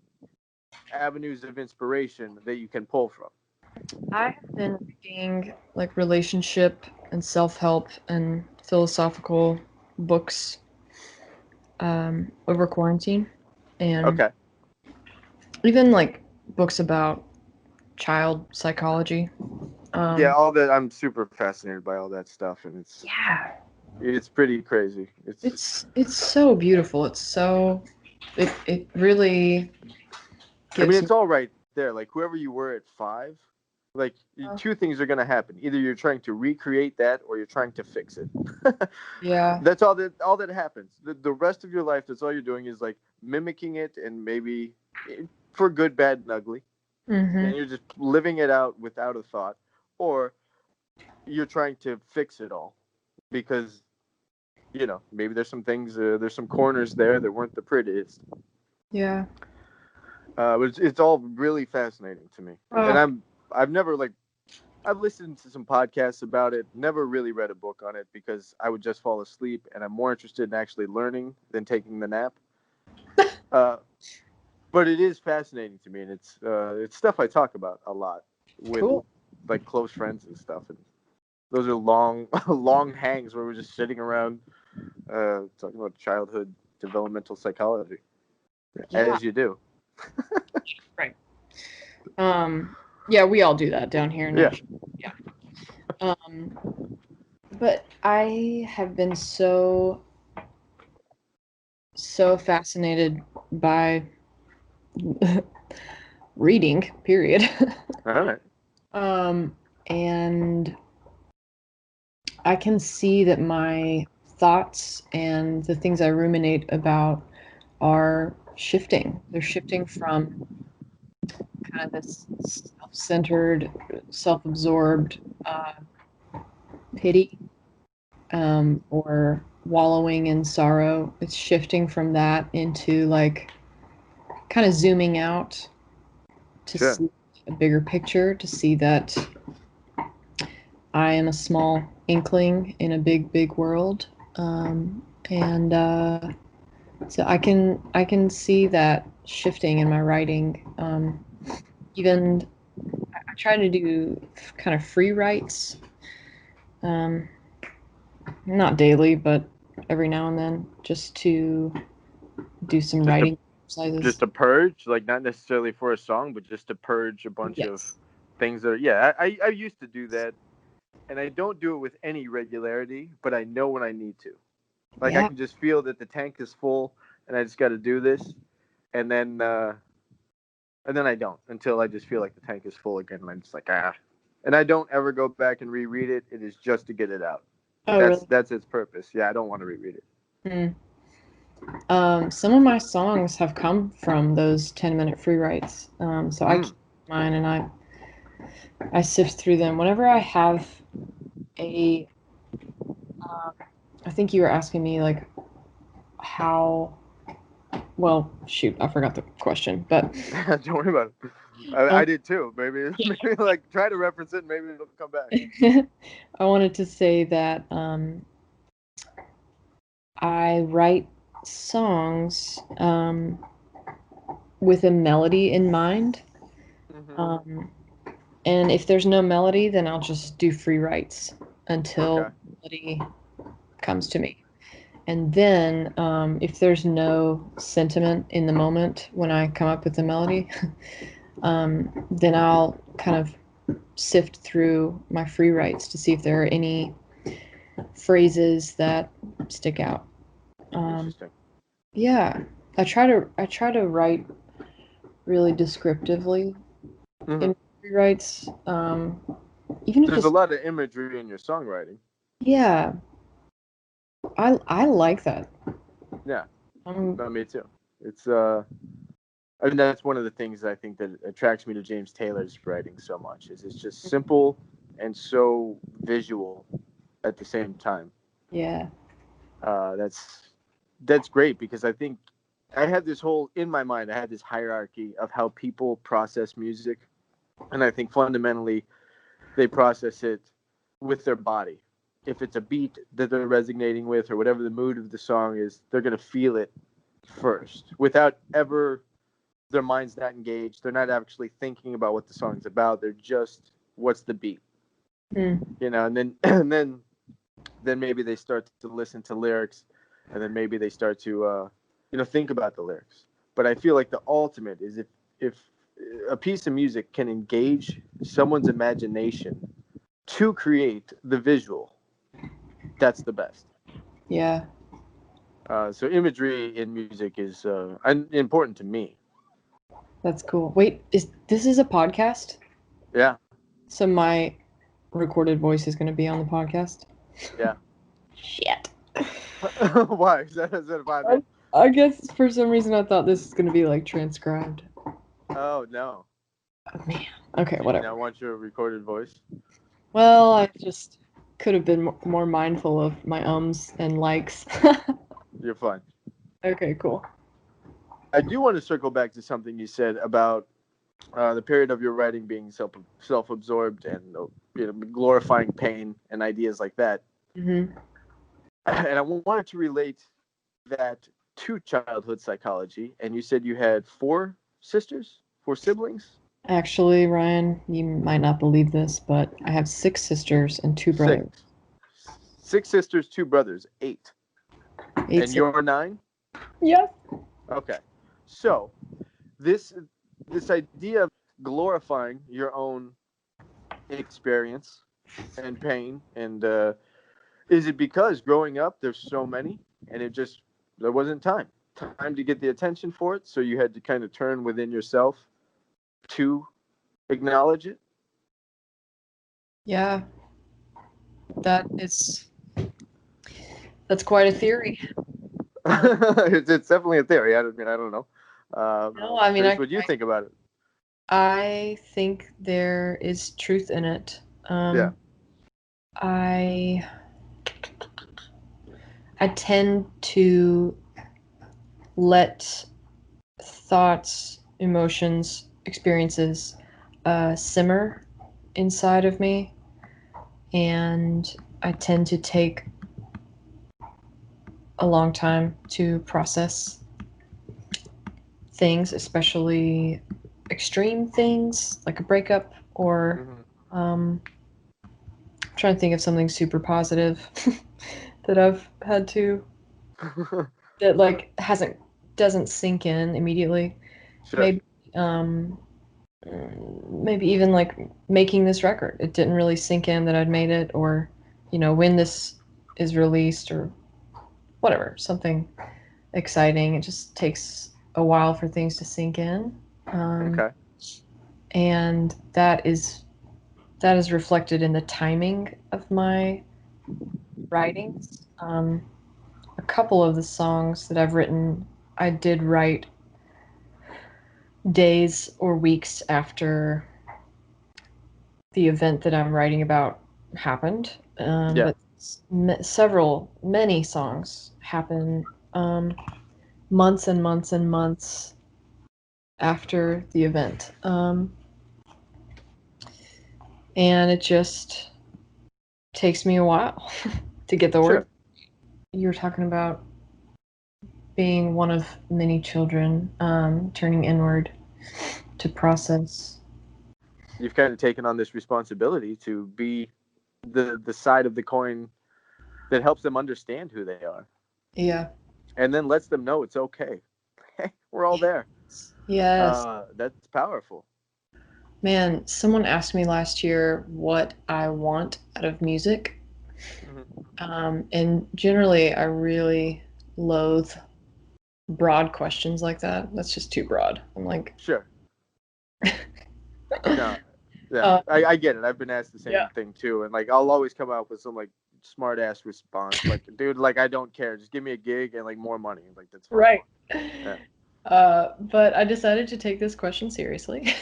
Speaker 2: avenues of inspiration that you can pull from?
Speaker 3: I have been reading like relationship and self-help and philosophical books over quarantine, and
Speaker 2: Okay.
Speaker 3: even like books about child psychology.
Speaker 2: Yeah, all that. I'm super fascinated by all that stuff, and
Speaker 3: Yeah,
Speaker 2: it's pretty crazy.
Speaker 3: it's so beautiful. It really
Speaker 2: I mean,
Speaker 3: gives me.
Speaker 2: it's all right there. Like whoever you were at 5, like
Speaker 3: uh,
Speaker 2: two things are gonna happen. Either you're trying to recreate that, or you're trying to fix it.
Speaker 3: Yeah.
Speaker 2: That's all that happens. The rest of your life, that's all you're doing is like mimicking it, and maybe for good, bad, and ugly.
Speaker 3: Mm-hmm.
Speaker 2: And you're just living it out without a thought, or you're trying to fix it all because maybe there's some things, there's some corners there that weren't the prettiest.
Speaker 3: Yeah.
Speaker 2: But it's all really fascinating to me, and
Speaker 3: Oh,
Speaker 2: I've never like I've listened to some podcasts about it, never really read a book on it because I would just fall asleep, and I'm more interested in actually learning than taking the nap. Uh, but it is fascinating to me, and it's stuff I talk about a lot with
Speaker 3: cool.
Speaker 2: like close friends and stuff. And those are long, long hangs where we're just sitting around talking about childhood developmental psychology,
Speaker 3: Yeah.
Speaker 2: as you do.
Speaker 3: Right. Yeah, we all do that down here in
Speaker 2: Yeah.
Speaker 3: Nashville. Yeah. But I have been so fascinated by reading, period.
Speaker 2: All right.
Speaker 3: And I can see that my thoughts and the things I ruminate about are shifting. They're shifting from kind of this self-centered, self-absorbed pity or wallowing in sorrow. It's shifting from that into like kind of zooming out to
Speaker 2: Sure.
Speaker 3: see a bigger picture, to see that I am a small inkling in a big, big world. And so I can see that shifting in my writing. Even I try to do kind of free writes, um, not daily, but every now and then, just to do some
Speaker 2: Just to
Speaker 3: writing exercises.
Speaker 2: just to purge, like not necessarily for a song, but just to purge a bunch of
Speaker 3: Yes.
Speaker 2: things that are, yeah. I used to do that, and I don't do it with any regularity, but I know when I need to. Like I
Speaker 3: Yeah.
Speaker 2: can just feel that the tank is full, and I just got to do this, and then I don't until I just feel like the tank is full again, and I'm just like and I don't ever go back and reread it. It is just to get it out.
Speaker 3: Oh,
Speaker 2: That's
Speaker 3: really?
Speaker 2: that's its purpose. Yeah, I don't want to reread it.
Speaker 3: Hmm. Some of my songs have come from those 10-minute free writes. So I
Speaker 2: Mm.
Speaker 3: keep mine and I sift through them whenever I have a. Um, I think you were asking me like how. Well, shoot, I forgot the question, but
Speaker 2: Don't worry about it. I did too. Maybe like try to reference it. Maybe it'll come back.
Speaker 3: I wanted to say that I write songs with a melody in mind.
Speaker 2: Hmm.
Speaker 3: Um, and if there's no melody, then I'll just do free writes
Speaker 2: Okay.
Speaker 3: until melody comes to me. And then if there's no sentiment in the moment when I come up with the melody, then I'll kind of sift through my free writes to see if there are any phrases that stick out. Um,
Speaker 2: Interesting.
Speaker 3: yeah, I try to write really descriptively
Speaker 2: Hmm.
Speaker 3: in free writes, even if
Speaker 2: There's a
Speaker 3: it's
Speaker 2: lot of imagery in your songwriting.
Speaker 3: yeah. I like that.
Speaker 2: Yeah.
Speaker 3: Um,
Speaker 2: No, me too. It's I mean that's one of the things I think that attracts me to James Taylor's writing so much is it's just simple and so visual at the same time.
Speaker 3: yeah.
Speaker 2: That's great because I think I had this whole in my mind. I had this hierarchy of how people process music, and I think fundamentally they process it with their body. If it's a beat that they're resonating with, or whatever the mood of the song is, they're gonna feel it first, without ever
Speaker 4: their mind's not engaged. They're not actually thinking about what the song's about. They're just, what's the beat?
Speaker 3: Mm.
Speaker 4: You know, and then maybe they start to listen to lyrics, and then maybe they start to think about the lyrics. But I feel like the ultimate is if a piece of music can engage someone's imagination to create the visual, that's the best.
Speaker 3: Yeah,
Speaker 4: So imagery in music is important to me.
Speaker 3: that's cool. Wait, this is a podcast?
Speaker 4: Yeah,
Speaker 3: So my recorded voice is going to be on the podcast?
Speaker 4: yeah.
Speaker 3: Shit.
Speaker 4: Why? Is that a vibe?
Speaker 3: I guess for some reason I thought this was going to be like transcribed.
Speaker 4: Oh no.
Speaker 3: Oh, man. Okay,
Speaker 4: Do you
Speaker 3: whatever.
Speaker 4: not want your recorded voice?
Speaker 3: Well, I just could have been more mindful of my ums and likes.
Speaker 4: You're fine.
Speaker 3: Okay, cool.
Speaker 4: I do want to circle back to something you said about the period of your writing being self-absorbed and glorifying pain and ideas like that.
Speaker 3: Mm-hmm.
Speaker 4: And I wanted to relate that to childhood psychology. And you said you had 4 siblings?
Speaker 3: Actually, Ryan, you might not believe this, but I have 6 sisters and 2 brothers.
Speaker 4: 6 sisters, 2 brothers, 8.
Speaker 3: 8
Speaker 4: And you're 9?
Speaker 3: Yes.
Speaker 4: Okay. So this idea of glorifying your own experience and pain, and is it because growing up there's so many and there wasn't time to get the attention for it, so you had to kind of turn within yourself to acknowledge it?
Speaker 3: Yeah. That's quite a theory.
Speaker 4: It's definitely a theory. I don't know.
Speaker 3: No, I mean,
Speaker 4: Curious what you think about it.
Speaker 3: I think there is truth in it.
Speaker 4: Yeah.
Speaker 3: I tend to let thoughts, emotions, experiences simmer inside of me, and I tend to take a long time to process things, especially extreme things like a breakup or I'm trying to think of something super positive that I've had to that like doesn't sink in immediately.
Speaker 4: Sure.
Speaker 3: Maybe even like making this record. It didn't really sink in that I'd made it, or when this is released or whatever, something exciting. It just takes a while for things to sink in.
Speaker 4: Okay.
Speaker 3: And that is reflected in the timing of my writings. A couple of the songs that I've written, I did write days or weeks after the event that I'm writing about happened.
Speaker 4: Yeah.
Speaker 3: But many songs happen months and months and months after the event. And it just takes me a while to get the word.
Speaker 4: Sure.
Speaker 3: You were talking about being one of many children, turning inward to process.
Speaker 4: You've kind of taken on this responsibility to be the side of the coin that helps them understand who they are.
Speaker 3: Yeah.
Speaker 4: And then lets them know it's okay. We're all there.
Speaker 3: Yes.
Speaker 4: That's powerful.
Speaker 3: Man, someone asked me last year what I want out of music. And generally, I really loathe broad questions like that. That's just too broad. I'm like,
Speaker 4: Sure. No. Yeah, I get it. I've been asked the same thing too, and like I'll always come out with some like smart ass response, like, dude, like I don't care, just give me a gig and like more money, like that's fine.
Speaker 3: right.
Speaker 4: Yeah.
Speaker 3: But I decided to take this question seriously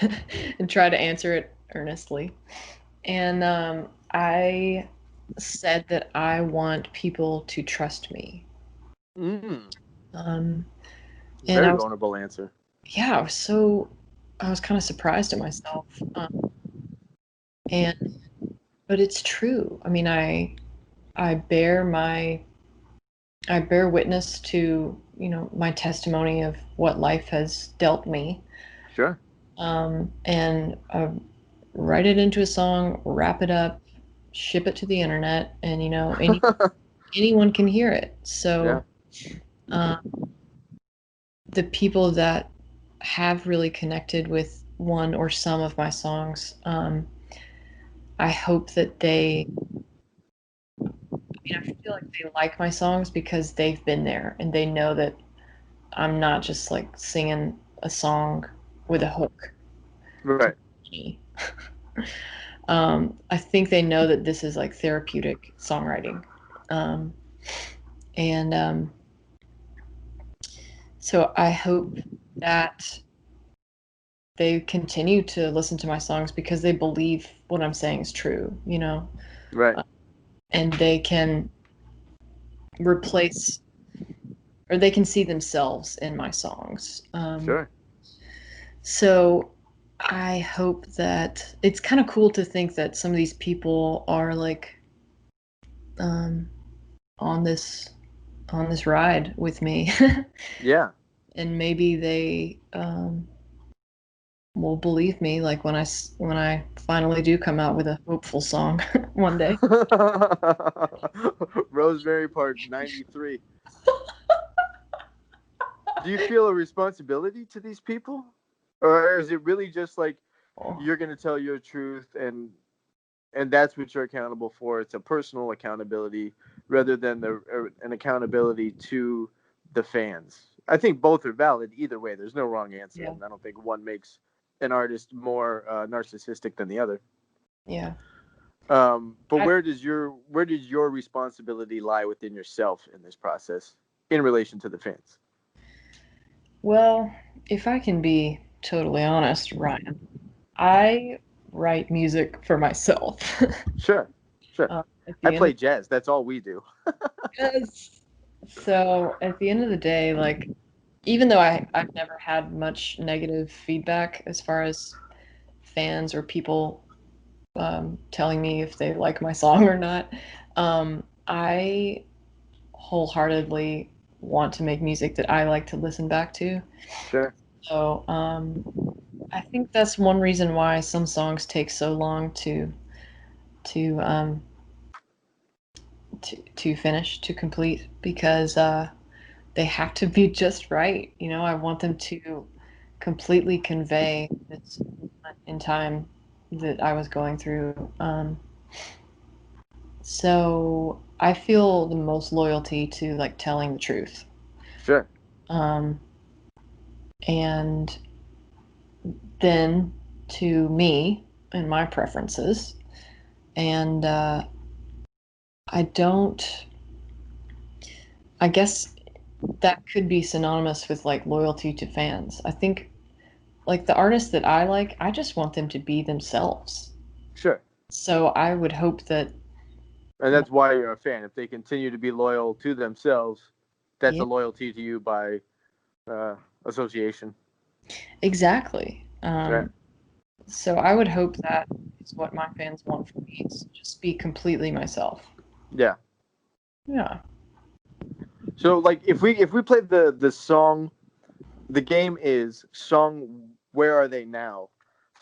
Speaker 3: and try to answer it earnestly. And I said that I want people to trust me.
Speaker 4: Very
Speaker 3: And
Speaker 4: vulnerable answer.
Speaker 3: Yeah, I was kind of surprised at myself. But it's true. I mean, I bear witness to my testimony of what life has dealt me.
Speaker 4: Sure.
Speaker 3: And write it into a song, wrap it up, ship it to the internet, and anyone can hear it. So the people that have really connected with one or some of my songs, I hope that I feel like they like my songs because they've been there and they know that I'm not just like singing a song with a hook.
Speaker 4: Right.
Speaker 3: I think they know that this is like therapeutic songwriting. And so I hope that they continue to listen to my songs because they believe what I'm saying is true,
Speaker 4: Right.
Speaker 3: And they can replace, or they can see themselves in my songs.
Speaker 4: Sure.
Speaker 3: So I hope that it's kind of cool to think that some of these people are like on this ride with me.
Speaker 4: Yeah.
Speaker 3: And maybe they will believe me, like when I finally do come out with a hopeful song one day.
Speaker 4: Rosemary Part 93. Do you feel a responsibility to these people? Or is it really just like you're going to tell your truth and that's what you're accountable for? It's a personal accountability rather than an accountability to the fans. I think both are valid either way. There's no wrong answer.
Speaker 3: Yeah.
Speaker 4: And I don't think one makes an artist more narcissistic than the other.
Speaker 3: Yeah.
Speaker 4: But where does your responsibility lie within yourself in this process in relation to the fans?
Speaker 3: Well, if I can be totally honest, Ryan, I write music for myself.
Speaker 4: Sure. I play jazz. That's all we do.
Speaker 3: Yes. So at the end of the day, like, even though I've never had much negative feedback as far as fans or people telling me if they like my song or not, I wholeheartedly want to make music that I like to listen back to.
Speaker 4: Sure.
Speaker 3: So I think that's one reason why some songs take so long to um, to finish, to complete, because they have to be just right. I want them to completely convey this in time that I was going through. So I feel the most loyalty to like telling the truth.
Speaker 4: Sure.
Speaker 3: And then to me and my preferences. And I guess that could be synonymous with like loyalty to fans. I think like the artists that I like, I just want them to be themselves.
Speaker 4: Sure.
Speaker 3: So I would hope that.
Speaker 4: And that's why you're a fan. If they continue to be loyal to themselves, that's a loyalty to you by association.
Speaker 3: Exactly.
Speaker 4: Right.
Speaker 3: So I would hope that is what my fans want from me, is just be completely myself.
Speaker 4: Yeah.
Speaker 3: Yeah.
Speaker 4: So like if we play the song, the game is song Where Are They Now?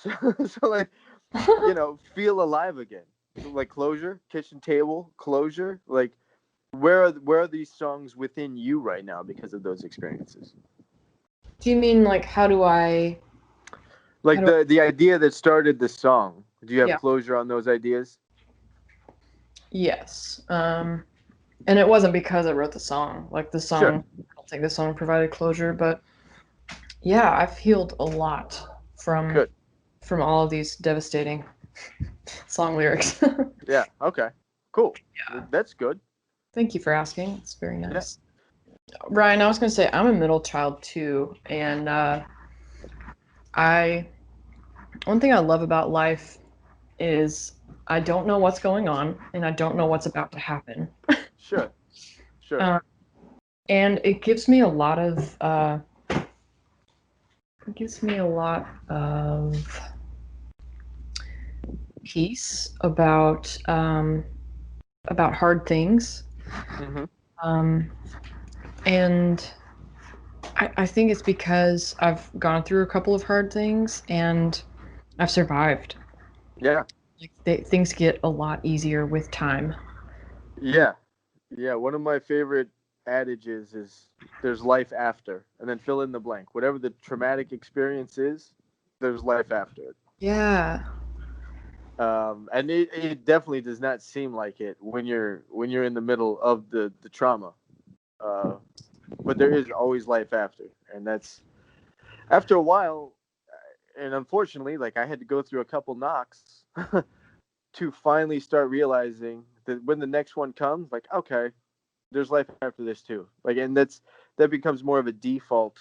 Speaker 4: So like feel alive again. So like Closure, Kitchen Table, Closure, like where are these songs within you right now because of those experiences?
Speaker 3: Do you mean like how do I
Speaker 4: Like the idea that started the song. Do you have
Speaker 3: Yeah.
Speaker 4: closure on those ideas?
Speaker 3: Yes. And it wasn't because I wrote the song. Like the song,
Speaker 4: Sure.
Speaker 3: I don't think the song provided closure, but yeah, I've healed a lot from all of these devastating song lyrics.
Speaker 4: Yeah. Okay. Cool.
Speaker 3: Yeah.
Speaker 4: That's good.
Speaker 3: Thank you for asking. It's very nice. Yeah. Ryan, I was going to say I'm a middle child too, and one thing I love about life is I don't know what's going on and I don't know what's about to happen.
Speaker 4: Sure. Sure.
Speaker 3: And it gives me a lot of peace about hard things.
Speaker 4: Mm-hmm.
Speaker 3: And I think it's because I've gone through a couple of hard things and I've survived.
Speaker 4: Yeah,
Speaker 3: Like things get a lot easier with time.
Speaker 4: yeah, yeah. One of my favorite adages is there's life after, and then fill in the blank. Whatever the traumatic experience is, there's life after it.
Speaker 3: Yeah.
Speaker 4: And it definitely does not seem like it when you're in the middle of the trauma. Uh, but there is always life after, and that's after a while. And unfortunately, like I had to go through a couple knocks to finally start realizing that when the next one comes, like okay, there's life after this too. Like, and that becomes more of a default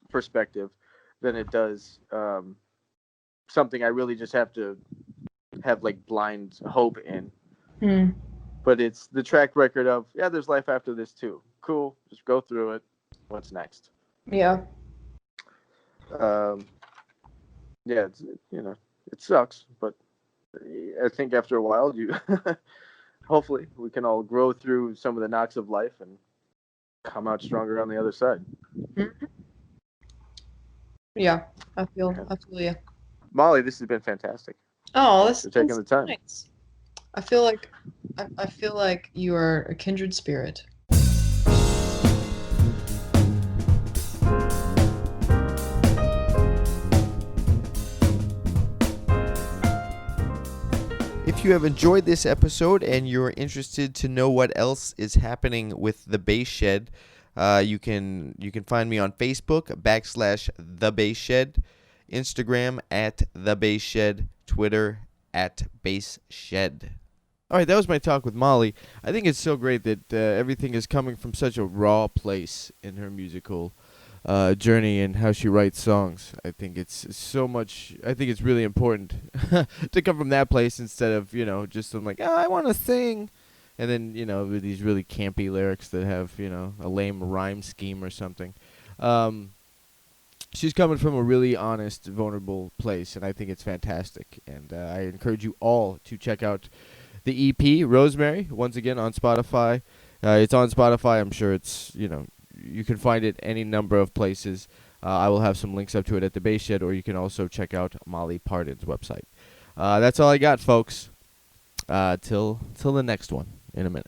Speaker 4: perspective than it does something I really just have to have like blind hope in.
Speaker 3: Hmm.
Speaker 4: But it's the track record of yeah, there's life after this too. Cool, just go through it. What's next?
Speaker 3: Yeah.
Speaker 4: Um, yeah, it sucks, but I think after a while, you hopefully we can all grow through some of the knocks of life and come out stronger on the other side.
Speaker 3: Mhm. Yeah.
Speaker 4: Yeah.
Speaker 3: I feel you.
Speaker 4: Molly, this has been fantastic.
Speaker 3: Oh,
Speaker 4: Thanks
Speaker 3: this
Speaker 4: for
Speaker 3: has been
Speaker 4: taking
Speaker 3: so
Speaker 4: the time.
Speaker 3: nice. I feel like you are a kindred spirit.
Speaker 1: If you have enjoyed this episode and you're interested to know what else is happening with the Bass Shed, you can find me on Facebook /The Bass Shed, Instagram @The Bass Shed, Twitter @Bass Shed. All right, that was my talk with Molly. I think it's so great that everything is coming from such a raw place in her musical journey and how she writes songs. I think it's so much. I think it's really important to come from that place instead of just I'm like, oh, I want to sing, and then with these really campy lyrics that have a lame rhyme scheme or something. She's coming from a really honest, vulnerable place, and I think it's fantastic. And I encourage you all to check out the EP Rosemary once again on Spotify. It's on Spotify. I'm sure it's you can find it any number of places. I will have some links up to it at the Bass Shed, or you can also check out Molly Parden's website. That's all I got, folks. Till the next one in a minute.